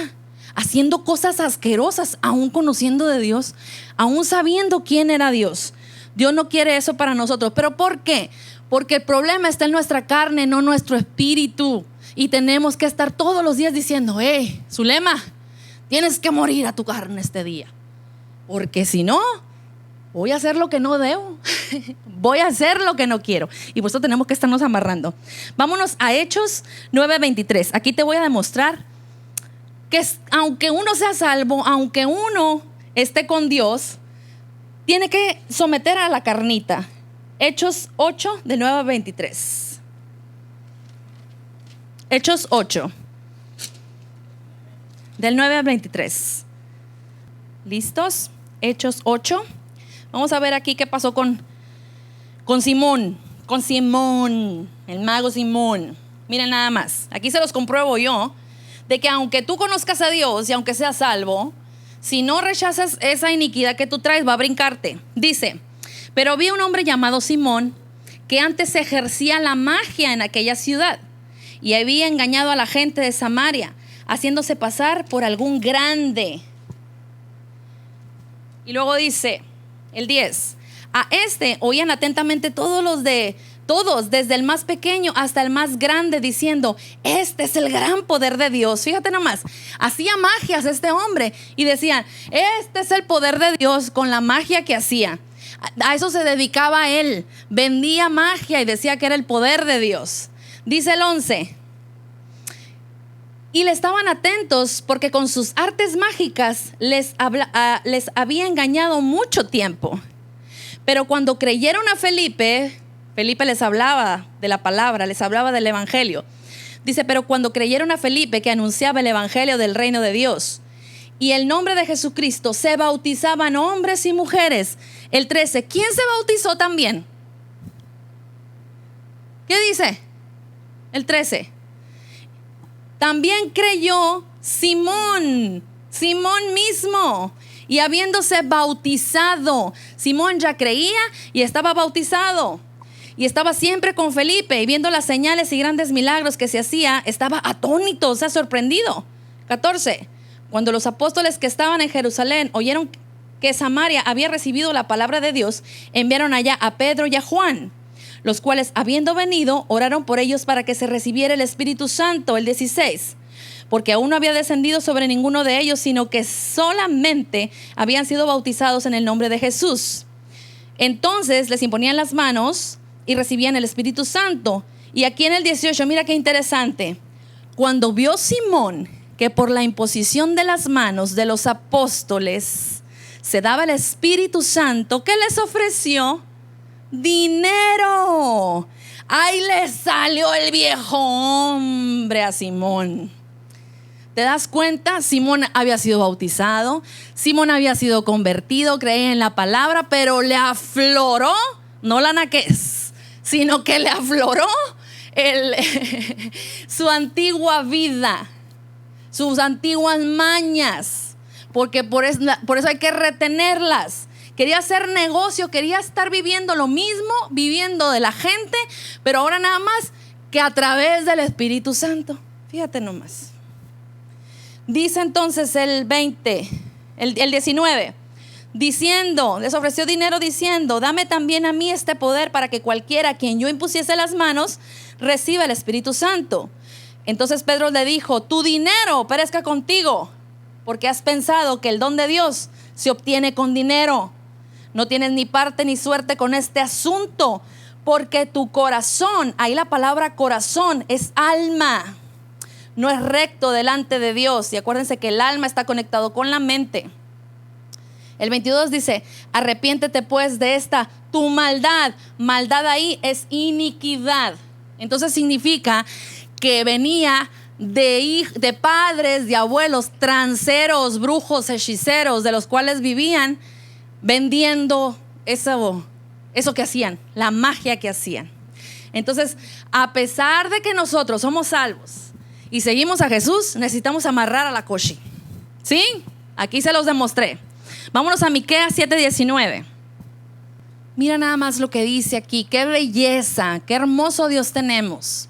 Haciendo cosas asquerosas, aún conociendo de Dios, aún sabiendo quién era Dios. Dios no quiere eso para nosotros. ¿Pero por qué? Porque el problema está en nuestra carne, no nuestro espíritu. Y tenemos que estar todos los días diciendo, Zulema, tienes que morir a tu carne este día. Porque si no, voy a hacer lo que no debo. Voy a hacer lo que no quiero. Y por eso tenemos que estarnos amarrando. Vámonos a Hechos 9:23. Aquí te voy a demostrar que aunque uno sea salvo, aunque uno esté con Dios, tiene que someter a la carnita. Hechos 8, del 9 al 23. Hechos 8, del 9 al 23. ¿Listos? Hechos 8. Vamos a ver aquí qué pasó con Simón. Con Simón, el mago Simón. Miren nada más. Aquí se los compruebo yo. De que aunque tú conozcas a Dios y aunque seas salvo, si no rechazas esa iniquidad que tú traes, va a brincarte. Dice, pero había un hombre llamado Simón que antes ejercía la magia en aquella ciudad y había engañado a la gente de Samaria, haciéndose pasar por algún grande. Y luego dice, el 10, a este oían atentamente todos, desde el más pequeño hasta el más grande, diciendo, este es el gran poder de Dios. Fíjate nomás, hacía magias este hombre y decían, este es el poder de Dios con la magia que hacía. A eso se dedicaba él, vendía magia y decía que era el poder de Dios. Dice el 11, y le estaban atentos porque con sus artes mágicas les había engañado mucho tiempo. Pero cuando creyeron a Felipe les hablaba de la palabra, les hablaba del evangelio. Dice, pero cuando creyeron a Felipe que anunciaba el evangelio del reino de Dios y el nombre de Jesucristo, se bautizaban hombres y mujeres. El 13, ¿quién se bautizó también? ¿Qué dice? El 13. También creyó Simón mismo. Y habiéndose bautizado, Simón ya creía y estaba bautizado. Y estaba siempre con Felipe y viendo las señales y grandes milagros que se hacía, estaba atónito, o sea, sorprendido. 14. Cuando los apóstoles que estaban en Jerusalén oyeron que Samaria había recibido la palabra de Dios, enviaron allá a Pedro y a Juan, los cuales, habiendo venido, oraron por ellos para que se recibiera el Espíritu Santo. El 16. Porque aún no había descendido sobre ninguno de ellos, sino que solamente habían sido bautizados en el nombre de Jesús. Entonces les imponían las manos y recibían el Espíritu Santo. Y aquí en el 18, mira qué interesante. Cuando vio Simón que por la imposición de las manos de los apóstoles se daba el Espíritu Santo, ¿qué les ofreció? Dinero. Ahí le salió el viejo hombre a Simón. ¿Te das cuenta? Simón había sido bautizado, Simón había sido convertido, creía en la palabra, pero le afloró, no la naquez, sino que le afloró su antigua vida, sus antiguas mañas, porque por eso hay que retenerlas. Quería hacer negocio, quería estar viviendo lo mismo, viviendo de la gente, pero ahora nada más que a través del Espíritu Santo. Fíjate nomás. Dice entonces el 20, el 19. Diciendo, les ofreció dinero diciendo: dame también a mí este poder para que cualquiera a quien yo impusiese las manos reciba el Espíritu Santo. Entonces Pedro le dijo: tu dinero perezca contigo, porque has pensado que el don de Dios se obtiene con dinero. No tienes ni parte ni suerte con este asunto, porque tu corazón, ahí la palabra corazón es alma, no es recto delante de Dios. Y acuérdense que el alma está conectado con la mente. El 22 dice: arrepiéntete pues de esta tu maldad. Maldad ahí es iniquidad. Entonces significa que venía de padres, de abuelos, tranceros, brujos, hechiceros, de los cuales vivían vendiendo eso que hacían, la magia que hacían. Entonces, a pesar de que nosotros somos salvos y seguimos a Jesús, necesitamos amarrar a la coshi. ¿Sí? Aquí se los demostré. Vámonos a Miqueas 7:19. Mira nada más lo que dice aquí. Qué belleza, qué hermoso Dios tenemos.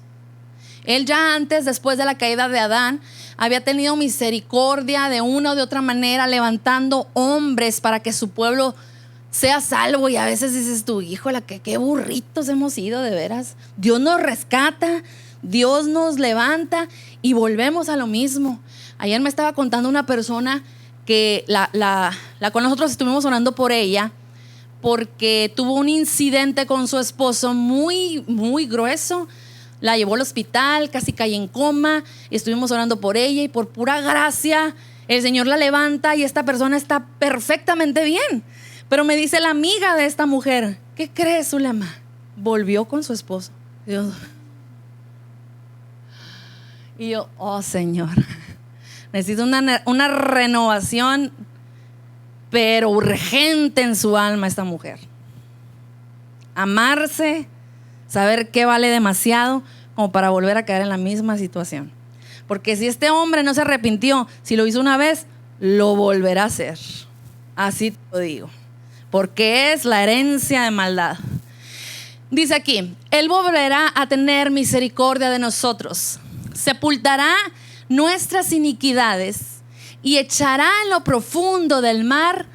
Él ya antes, después de la caída de Adán, había tenido misericordia de una o de otra manera, levantando hombres para que su pueblo sea salvo. Y a veces dices tú: híjola, qué burritos hemos sido, de veras. Dios nos rescata, Dios nos levanta y volvemos a lo mismo. Ayer me estaba contando una persona que la cual nosotros estuvimos orando por ella, porque tuvo un incidente con su esposo muy, muy grueso. La llevó al hospital, casi cae en coma, y estuvimos orando por ella, y por pura gracia el Señor la levanta y esta persona está perfectamente bien. Pero me dice la amiga de esta mujer: ¿qué crees, Zulema? Volvió con su esposo. Y yo, oh Señor, necesito una renovación, pero urgente en su alma esta mujer. Amarse, saber que vale demasiado como para volver a caer en la misma situación. Porque si este hombre no se arrepintió, si lo hizo una vez, lo volverá a hacer. Así te lo digo, porque es la herencia de maldad. Dice aquí: Él volverá a tener misericordia de nosotros, sepultará nuestras iniquidades y echará en lo profundo del mar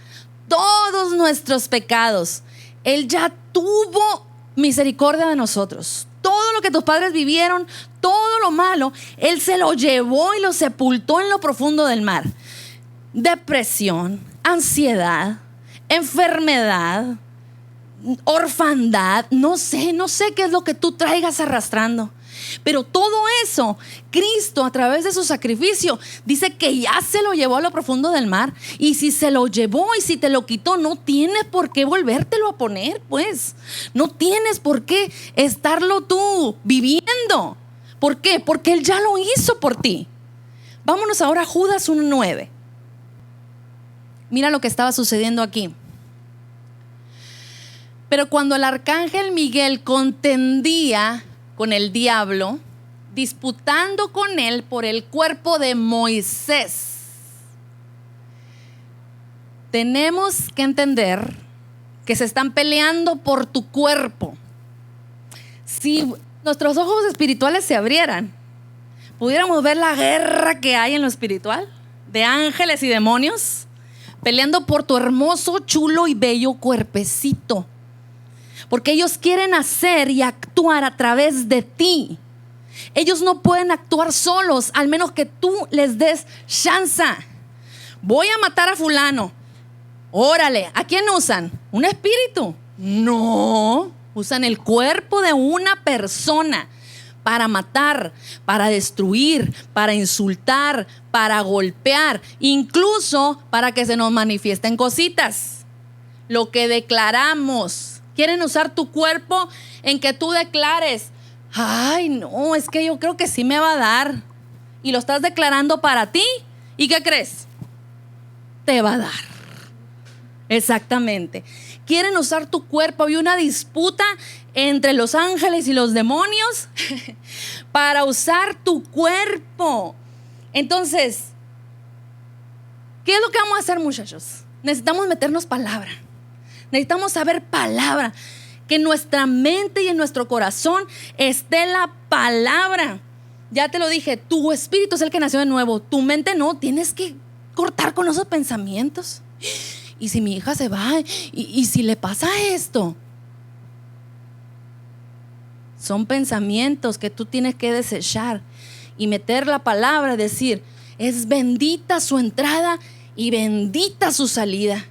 todos nuestros pecados. Él ya tuvo misericordia de nosotros. Todo lo que tus padres vivieron, todo lo malo, Él se lo llevó y lo sepultó en lo profundo del mar. Depresión, ansiedad, enfermedad, orfandad, no sé qué es lo que tú traigas arrastrando. Pero todo eso, Cristo a través de su sacrificio dice que ya se lo llevó a lo profundo del mar. Y si se lo llevó y si te lo quitó, no tienes por qué volvértelo a poner, pues. No tienes por qué estarlo tú viviendo. ¿Por qué? Porque Él ya lo hizo por ti. Vámonos ahora a Judas 1:9. Mira lo que estaba sucediendo aquí. Pero cuando el arcángel Miguel contendía con el diablo, disputando con él por el cuerpo de Moisés. Tenemos que entender que se están peleando por tu cuerpo. Si nuestros ojos espirituales se abrieran, pudiéramos ver la guerra que hay en lo espiritual, de ángeles y demonios, peleando por tu hermoso, chulo y bello cuerpecito. Porque ellos quieren hacer y actuar a través de ti. Ellos no pueden actuar solos, al menos que tú les des chance. Voy a matar a fulano. Órale, ¿a quién usan? ¿Un espíritu? No, usan el cuerpo de una persona para matar, para destruir, para insultar, para golpear, incluso para que se nos manifiesten cositas. Lo que declaramos. Quieren usar tu cuerpo en que tú declares: ay, no, es que yo creo que sí me va a dar. Y lo estás declarando para ti. ¿Y qué crees? Te va a dar. Exactamente. Quieren usar tu cuerpo. Había una disputa entre los ángeles y los demonios para usar tu cuerpo. Entonces, ¿qué es lo que vamos a hacer, muchachos? Necesitamos meternos palabra. Necesitamos saber palabra, que en nuestra mente y en nuestro corazón esté la palabra. Ya te lo dije, tu espíritu es el que nació de nuevo, tu mente no. Tienes que cortar con esos pensamientos. ¿Y si mi hija se va? ¿Y si le pasa esto? Son pensamientos que tú tienes que desechar y meter la palabra, decir, es bendita su entrada y bendita su salida.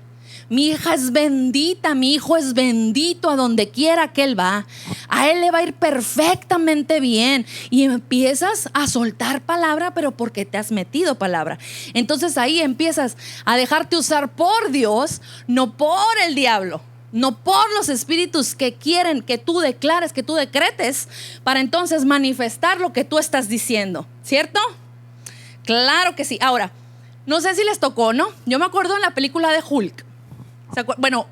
Mi hija es bendita, mi hijo es bendito a donde quiera que él va. A él le va a ir perfectamente bien. Y empiezas a soltar palabra, pero porque te has metido palabra. Entonces ahí empiezas a dejarte usar por Dios, no por el diablo, no por los espíritus que quieren que tú declares, que tú decretes, para entonces manifestar lo que tú estás diciendo, ¿cierto? Claro que sí. Ahora, no sé si les tocó, ¿no? Yo me acuerdo en la película de Hulk. Bueno,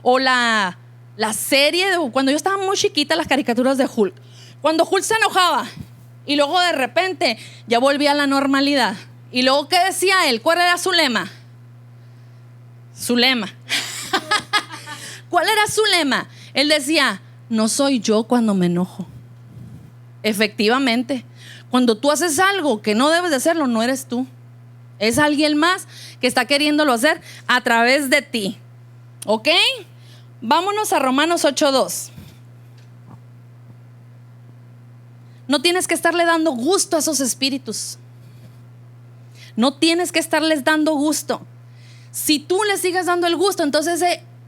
o la serie de cuando yo estaba muy chiquita, las caricaturas de Hulk. Cuando Hulk se enojaba y luego de repente ya volvía a la normalidad. Y luego, ¿qué decía él? ¿Cuál era su lema? Su lema. ¿Cuál era su lema? Él decía, no soy yo cuando me enojo. Efectivamente, cuando tú haces algo que no debes de hacerlo, no eres tú. Es alguien más que está queriéndolo hacer a través de ti. ¿Ok? Vámonos a Romanos 8:2. No tienes que estarle dando gusto a esos espíritus. No tienes que estarles dando gusto. Si tú les sigues dando el gusto, entonces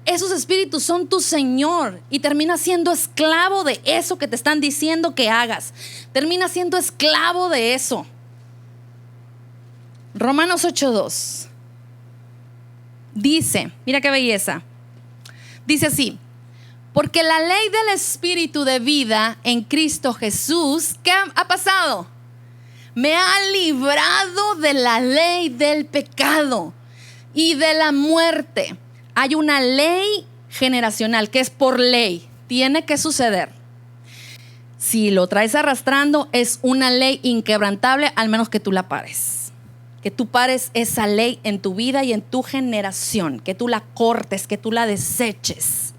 esos espíritus son tu Señor y terminas siendo esclavo de eso que te están diciendo que hagas. Terminas siendo esclavo de eso. Romanos 8:2 dice, mira qué belleza. Dice así: porque la ley del espíritu de vida en Cristo Jesús, ¿qué ha pasado? Me ha librado de la ley del pecado y de la muerte. Hay una ley generacional que es por ley, tiene que suceder. Si lo traes arrastrando, es una ley inquebrantable, al menos que tú la pares. Que tú pares esa ley en tu vida y en tu generación, que tú la cortes, que tú la deseches.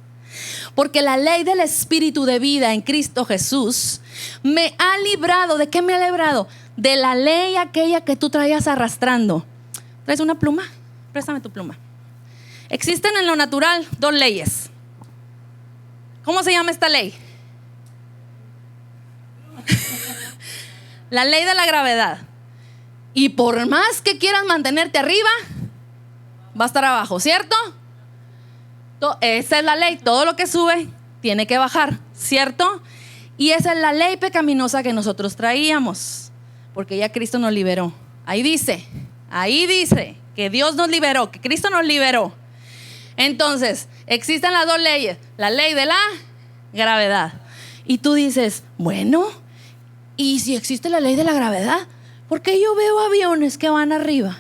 Porque la ley del espíritu de vida en Cristo Jesús me ha librado. ¿De qué me ha librado? De la ley aquella que tú traías arrastrando. ¿Traes una pluma? Préstame tu pluma. Existen en lo natural dos leyes. ¿Cómo se llama esta ley? La ley de la gravedad. Y por más que quieras mantenerte arriba, va a estar abajo, ¿cierto? Esa es la ley. Todo lo que sube tiene que bajar, ¿cierto? Y esa es la ley pecaminosa que nosotros traíamos, porque ya Cristo nos liberó. Ahí dice que Dios nos liberó, que Cristo nos liberó. Entonces, existen las dos leyes, la ley de la gravedad. Y tú dices, bueno, ¿y si existe la ley de la gravedad? ¿Por qué yo veo aviones que van arriba?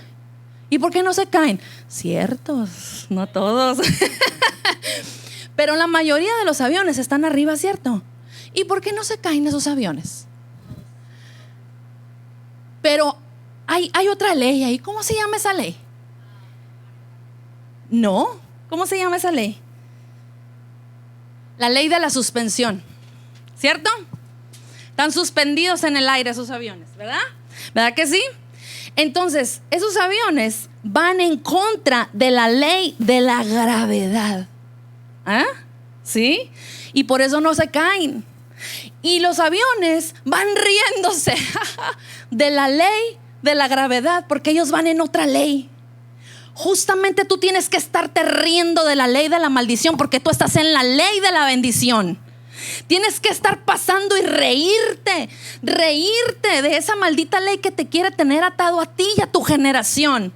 ¿Y por qué no se caen? Ciertos, no todos. Pero la mayoría de los aviones están arriba, ¿cierto? ¿Y por qué no se caen esos aviones? Pero hay otra ley ahí. ¿Cómo se llama esa ley? No, ¿cómo se llama esa ley? La ley de la suspensión, ¿cierto? Están suspendidos en el aire esos aviones, ¿verdad? ¿Verdad que sí? Entonces, esos aviones van en contra de la ley de la gravedad. ¿Ah? ¿Sí? Y por eso no se caen. Y los aviones van riéndose de la ley de la gravedad, porque ellos van en otra ley. Justamente tú tienes que estarte riendo de la ley de la maldición, porque tú estás en la ley de la bendición. Tienes que estar pasando y reírte de esa maldita ley que te quiere tener atado a ti y a tu generación.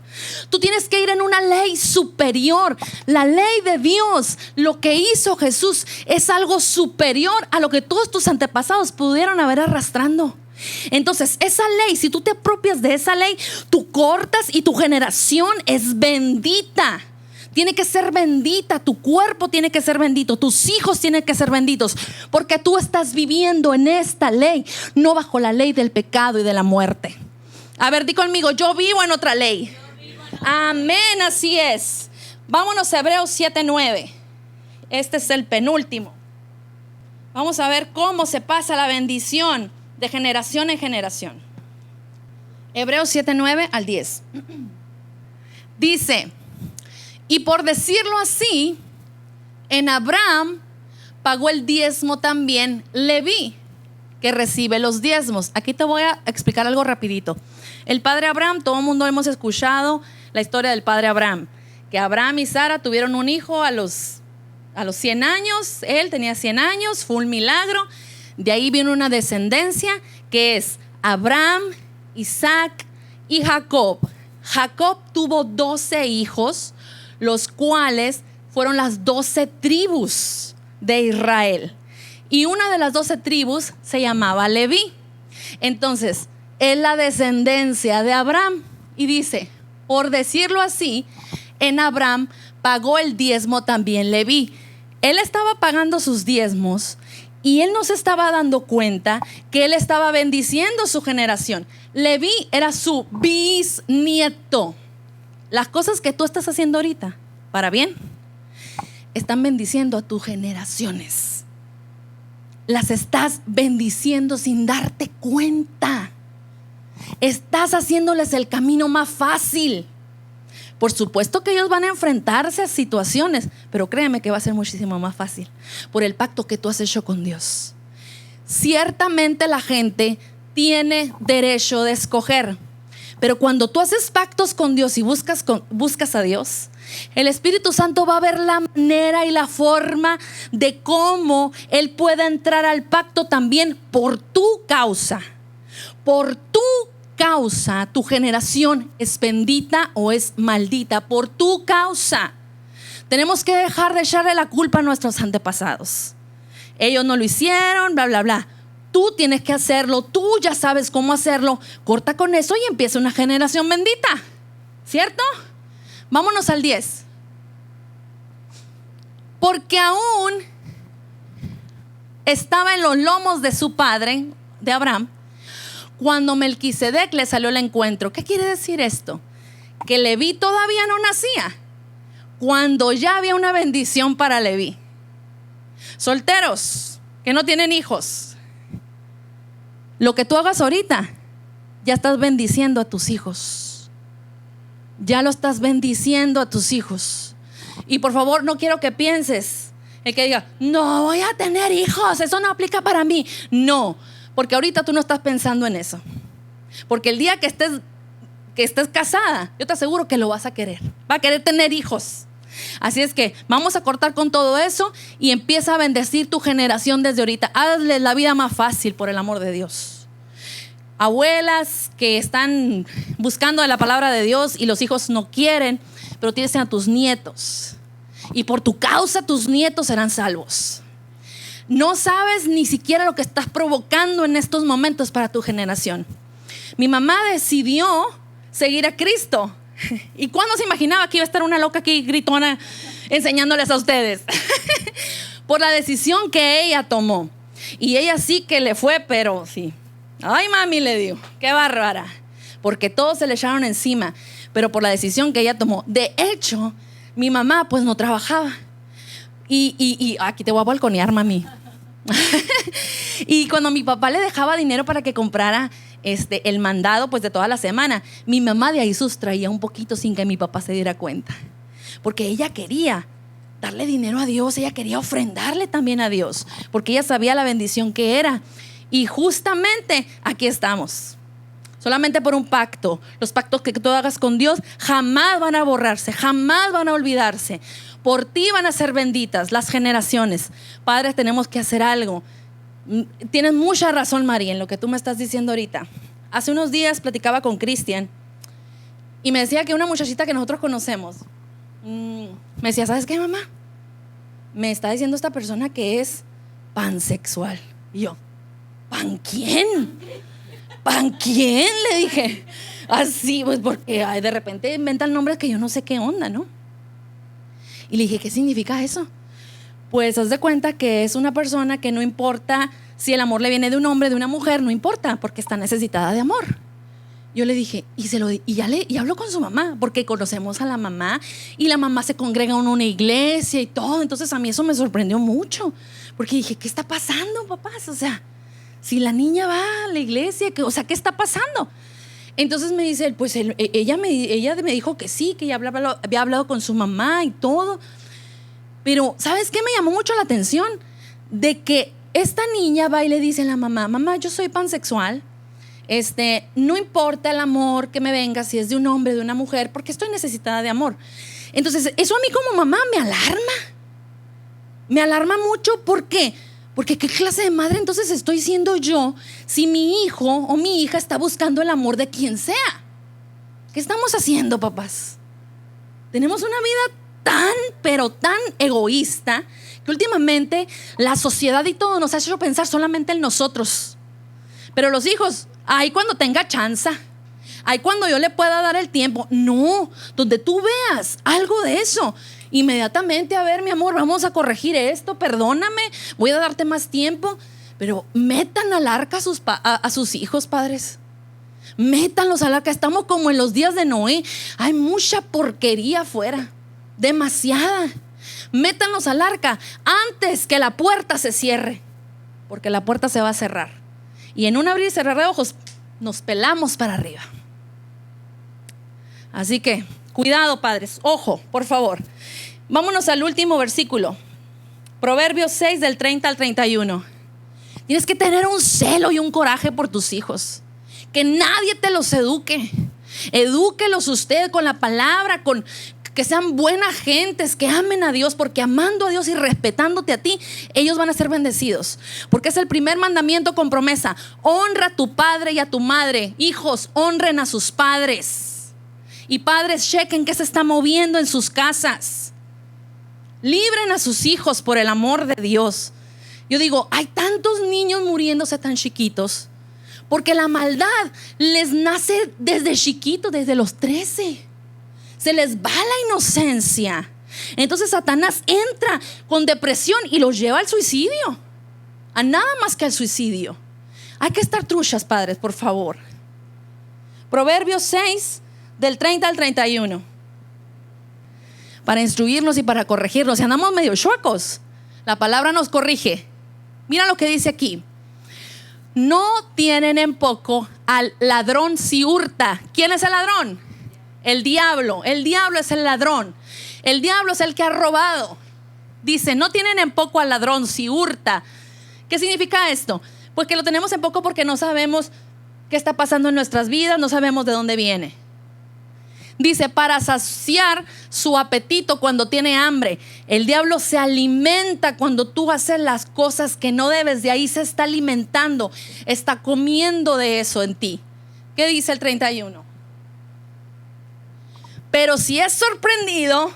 Tú tienes que ir en una ley superior. La ley de Dios, lo que hizo Jesús, es algo superior a lo que todos tus antepasados pudieron haber arrastrando. Entonces, esa ley, si tú te apropias de esa ley, tú cortas y tu generación es bendita. Tiene que ser bendita, tu cuerpo tiene que ser bendito, tus hijos tienen que ser benditos, porque tú estás viviendo en esta ley, no bajo la ley del pecado y de la muerte. A ver, di conmigo, yo vivo en otra ley. Amén, así es. Vámonos a Hebreos 7:9. Este es el penúltimo. Vamos a ver cómo se pasa la bendición de generación en generación. Hebreos 7:9 al 10. Dice, y por decirlo así, en Abraham pagó el diezmo también Leví, que recibe los diezmos. Aquí te voy a explicar algo rapidito. El padre Abraham, todo el mundo hemos escuchado la historia del padre Abraham, que Abraham y Sara tuvieron un hijo a los 100 años, él tenía 100 años, fue un milagro. De ahí viene una descendencia que es Abraham, Isaac y Jacob. Jacob tuvo 12 hijos, los cuales fueron las 12 tribus de Israel. Y una de las 12 tribus se llamaba Leví. Entonces, es la descendencia de Abraham. Y dice, por decirlo así, en Abraham pagó el diezmo también Leví. Él estaba pagando sus diezmos y él no se estaba dando cuenta que él estaba bendiciendo su generación. Leví era su bisnieto. Las cosas que tú estás haciendo ahorita, para bien, están bendiciendo a tus generaciones. Las estás bendiciendo sin darte cuenta. Estás haciéndoles el camino más fácil. Por supuesto que ellos van a enfrentarse a situaciones, pero créeme que va a ser muchísimo más fácil por el pacto que tú has hecho con Dios. Ciertamente la gente tiene derecho de escoger, pero cuando tú haces pactos con Dios y buscas a Dios, el Espíritu Santo va a ver la manera y la forma de cómo Él pueda entrar al pacto también por tu causa. Por tu causa, tu generación es bendita o es maldita. Por tu causa. Tenemos que dejar de echarle la culpa a nuestros antepasados. Ellos no lo hicieron, bla, bla, bla. Tú tienes que hacerlo, tú ya sabes cómo hacerlo. Corta con eso y empieza una generación bendita, ¿cierto? Vámonos al 10. Porque aún estaba en los lomos de su padre, de Abraham, cuando Melquisedec le salió al encuentro. ¿Qué quiere decir esto? Que Leví todavía no nacía, cuando ya había una bendición para Leví. Solteros que no tienen hijos, lo que tú hagas ahorita, ya estás bendiciendo a tus hijos. Ya lo estás bendiciendo a tus hijos. Y por favor, no quiero que pienses, el que diga, no voy a tener hijos, eso no aplica para mí. No, porque ahorita tú no estás pensando en eso. Porque el día que estés casada, yo te aseguro que lo vas a querer. Va a querer tener hijos. Así es que vamos a cortar con todo eso y empieza a bendecir tu generación desde ahorita. Hazles la vida más fácil, por el amor de Dios. Abuelas que están buscando de la palabra de Dios y los hijos no quieren, pero tienes a tus nietos. Y por tu causa tus nietos serán salvos. No sabes ni siquiera lo que estás provocando en estos momentos para tu generación. Mi mamá decidió seguir a Cristo. ¿Y cuándo se imaginaba que iba a estar una loca aquí gritona enseñándoles a ustedes? Por la decisión que ella tomó. Y ella sí que le fue, pero sí. Ay, mami, le digo, qué bárbara. Porque todos se le echaron encima, pero por la decisión que ella tomó. De hecho, mi mamá pues no trabajaba. Y aquí te voy a balconear, mami. Y cuando mi papá le dejaba dinero para que comprara el mandado pues de toda la semana, mi mamá de ahí sustraía un poquito sin que mi papá se diera cuenta, porque ella quería darle dinero a Dios, ella quería ofrendarle también a Dios, porque ella sabía la bendición que era. Y justamente aquí estamos, solamente por un pacto. Los pactos que tú hagas con Dios jamás van a borrarse, jamás van a olvidarse. Por ti van a ser benditas las generaciones. Padres, tenemos que hacer algo. Tienes mucha razón, María, en lo que tú me estás diciendo ahorita. Hace unos días platicaba con Cristian y me decía que una muchachita que nosotros conocemos, me decía, ¿sabes qué, mamá? Me está diciendo esta persona que es pansexual. Y yo, ¿pan quién? ¿Pan quién? Le dije. Así, pues porque de repente inventan nombres que yo no sé qué onda, ¿no? Y le dije, ¿qué significa eso? Pues haz de cuenta que es una persona que no importa si el amor le viene de un hombre, de una mujer, no importa, porque está necesitada de amor. Yo le dije, y habló con su mamá, porque conocemos a la mamá, y la mamá se congrega en una iglesia y todo. Entonces a mí eso me sorprendió mucho, porque dije, ¿qué está pasando, papás? O sea, si la niña va a la iglesia, o sea, ¿qué está pasando? Entonces me dice, pues ella me dijo que sí, que ella había hablado con su mamá y todo. Pero ¿sabes qué me llamó mucho la atención? De que esta niña va y le dice a la mamá: mamá, yo soy pansexual. No importa el amor que me venga, si es de un hombre o de una mujer, porque estoy necesitada de amor. Entonces eso a mí como mamá me alarma mucho. ¿Por qué? Porque ¿qué clase de madre entonces estoy siendo yo si mi hijo o mi hija está buscando el amor de quien sea? ¿Qué estamos haciendo, papás? Tenemos una vida tan, pero tan egoísta que últimamente la sociedad y todo nos ha hecho pensar solamente en nosotros. Pero los hijos, ay, cuando tenga chance, ay, cuando yo le pueda dar el tiempo. No, donde tú veas algo de eso, inmediatamente, a ver, mi amor, vamos a corregir esto, perdóname, voy a darte más tiempo. Pero metan al arca a sus hijos, padres. Métanlos al arca. Estamos como en los días de Noé. Hay mucha porquería afuera, demasiada. Métanlos al arca antes que la puerta se cierre, porque la puerta se va a cerrar y en un abrir y cerrar de ojos nos pelamos para arriba. Así que cuidado, padres, ojo, por favor. Vámonos al último versículo, Proverbios 6 del 30 al 31. Tienes que tener un celo y un coraje por tus hijos. Que nadie te los eduque. Edúquelos usted con la palabra, que sean buenas gentes, que amen a Dios, porque amando a Dios y respetándote a ti, ellos van a ser bendecidos. Porque es el primer mandamiento con promesa: honra a tu padre y a tu madre. Hijos, honren a sus padres. Y padres, chequen qué se está moviendo en sus casas. Libren a sus hijos por el amor de Dios. Yo digo, hay tantos niños muriéndose tan chiquitos porque la maldad les nace desde chiquitos, desde los 13. Se les va la inocencia. Entonces Satanás entra con depresión y los lleva al suicidio, a nada más que al suicidio. Hay que estar truchas, padres, por favor. Proverbios 6 del 30 al 31, para instruirnos y para corregirnos. Si andamos medio chuecos, la palabra nos corrige. Mira lo que dice aquí: no tienen en poco al ladrón si hurta. ¿Quién es el ladrón? El diablo. El diablo es el ladrón. El diablo es el que ha robado. Dice, no tienen en poco al ladrón si hurta. ¿Qué significa esto? Pues que lo tenemos en poco porque no sabemos qué está pasando en nuestras vidas, no sabemos de dónde viene. Dice, para saciar su apetito cuando tiene hambre. El diablo se alimenta cuando tú haces las cosas que no debes. De ahí se está alimentando, está comiendo de eso en ti. ¿Qué dice el 31? Pero si es sorprendido,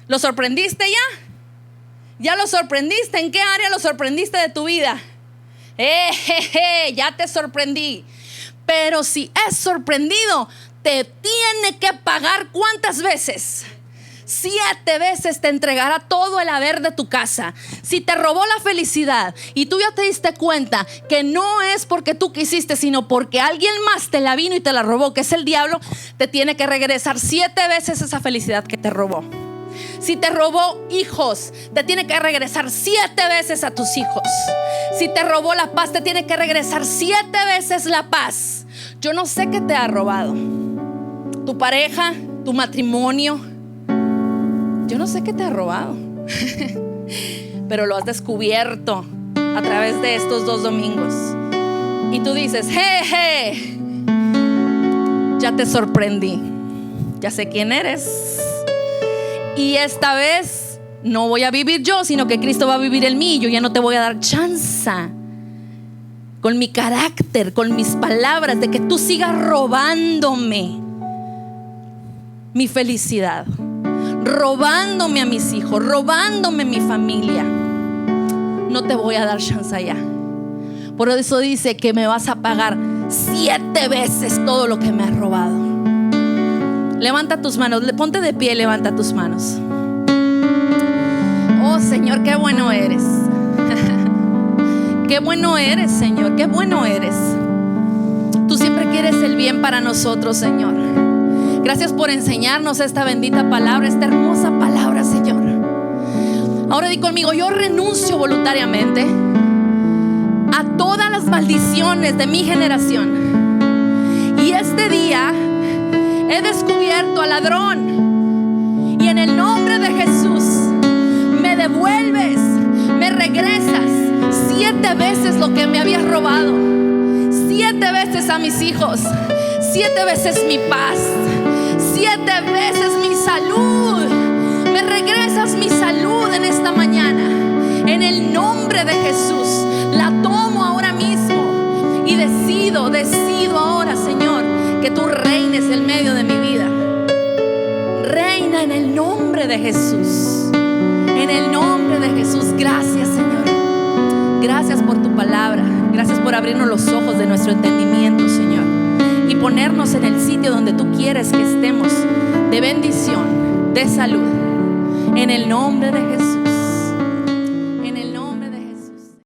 ¿lo sorprendiste ya? ¿Ya lo sorprendiste? ¿En qué área lo sorprendiste de tu vida? Ya te sorprendí. Pero si es sorprendido, te tiene que pagar ¿cuántas veces? 7 veces te entregará todo el haber de tu casa. Si te robó la felicidad y tú ya te diste cuenta que no es porque tú quisiste, sino porque alguien más te la vino y te la robó, que es el diablo, te tiene que regresar 7 veces esa felicidad que te robó. Si te robó hijos, te tiene que regresar 7 veces a tus hijos. Si te robó la paz, te tiene que regresar 7 veces la paz. Yo no sé qué te ha robado. Tu pareja, tu matrimonio. Yo no sé qué te ha robado. Pero lo has descubierto a través de estos 2 domingos. Y tú dices, ya te sorprendí. Ya sé quién eres. Y esta vez no voy a vivir yo, sino que Cristo va a vivir en mí. Yo ya no te voy a dar chance con mi carácter, con mis palabras, de que tú sigas robándome mi felicidad, robándome a mis hijos, robándome mi familia. No te voy a dar chance allá. Por eso dice que me vas a pagar 7 veces todo lo que me has robado. Levanta tus manos, ponte de pie, levanta tus manos. Oh Señor, qué bueno eres. Qué bueno eres, Señor, qué bueno eres. Tú siempre quieres el bien para nosotros, Señor. Gracias por enseñarnos esta bendita palabra, esta hermosa palabra, Señor. Ahora di conmigo, yo renuncio voluntariamente a todas las maldiciones de mi generación. Y esta este día he descubierto al ladrón y en el nombre de Jesús me devuelves, me regresas 7 veces lo que me habías robado, 7 veces a mis hijos, 7 veces mi paz, 7 veces mi salud. Me regresas mi salud en esta mañana. En el nombre de Jesús la tomo ahora mismo y decido ahora, Señor, que tú reines en medio de mi vida. Reina en el nombre de Jesús. En el nombre de Jesús. Gracias, Señor. Gracias por tu palabra. Gracias por abrirnos los ojos de nuestro entendimiento, Señor, y ponernos en el sitio donde tú quieres que estemos, de bendición, de salud. En el nombre de Jesús.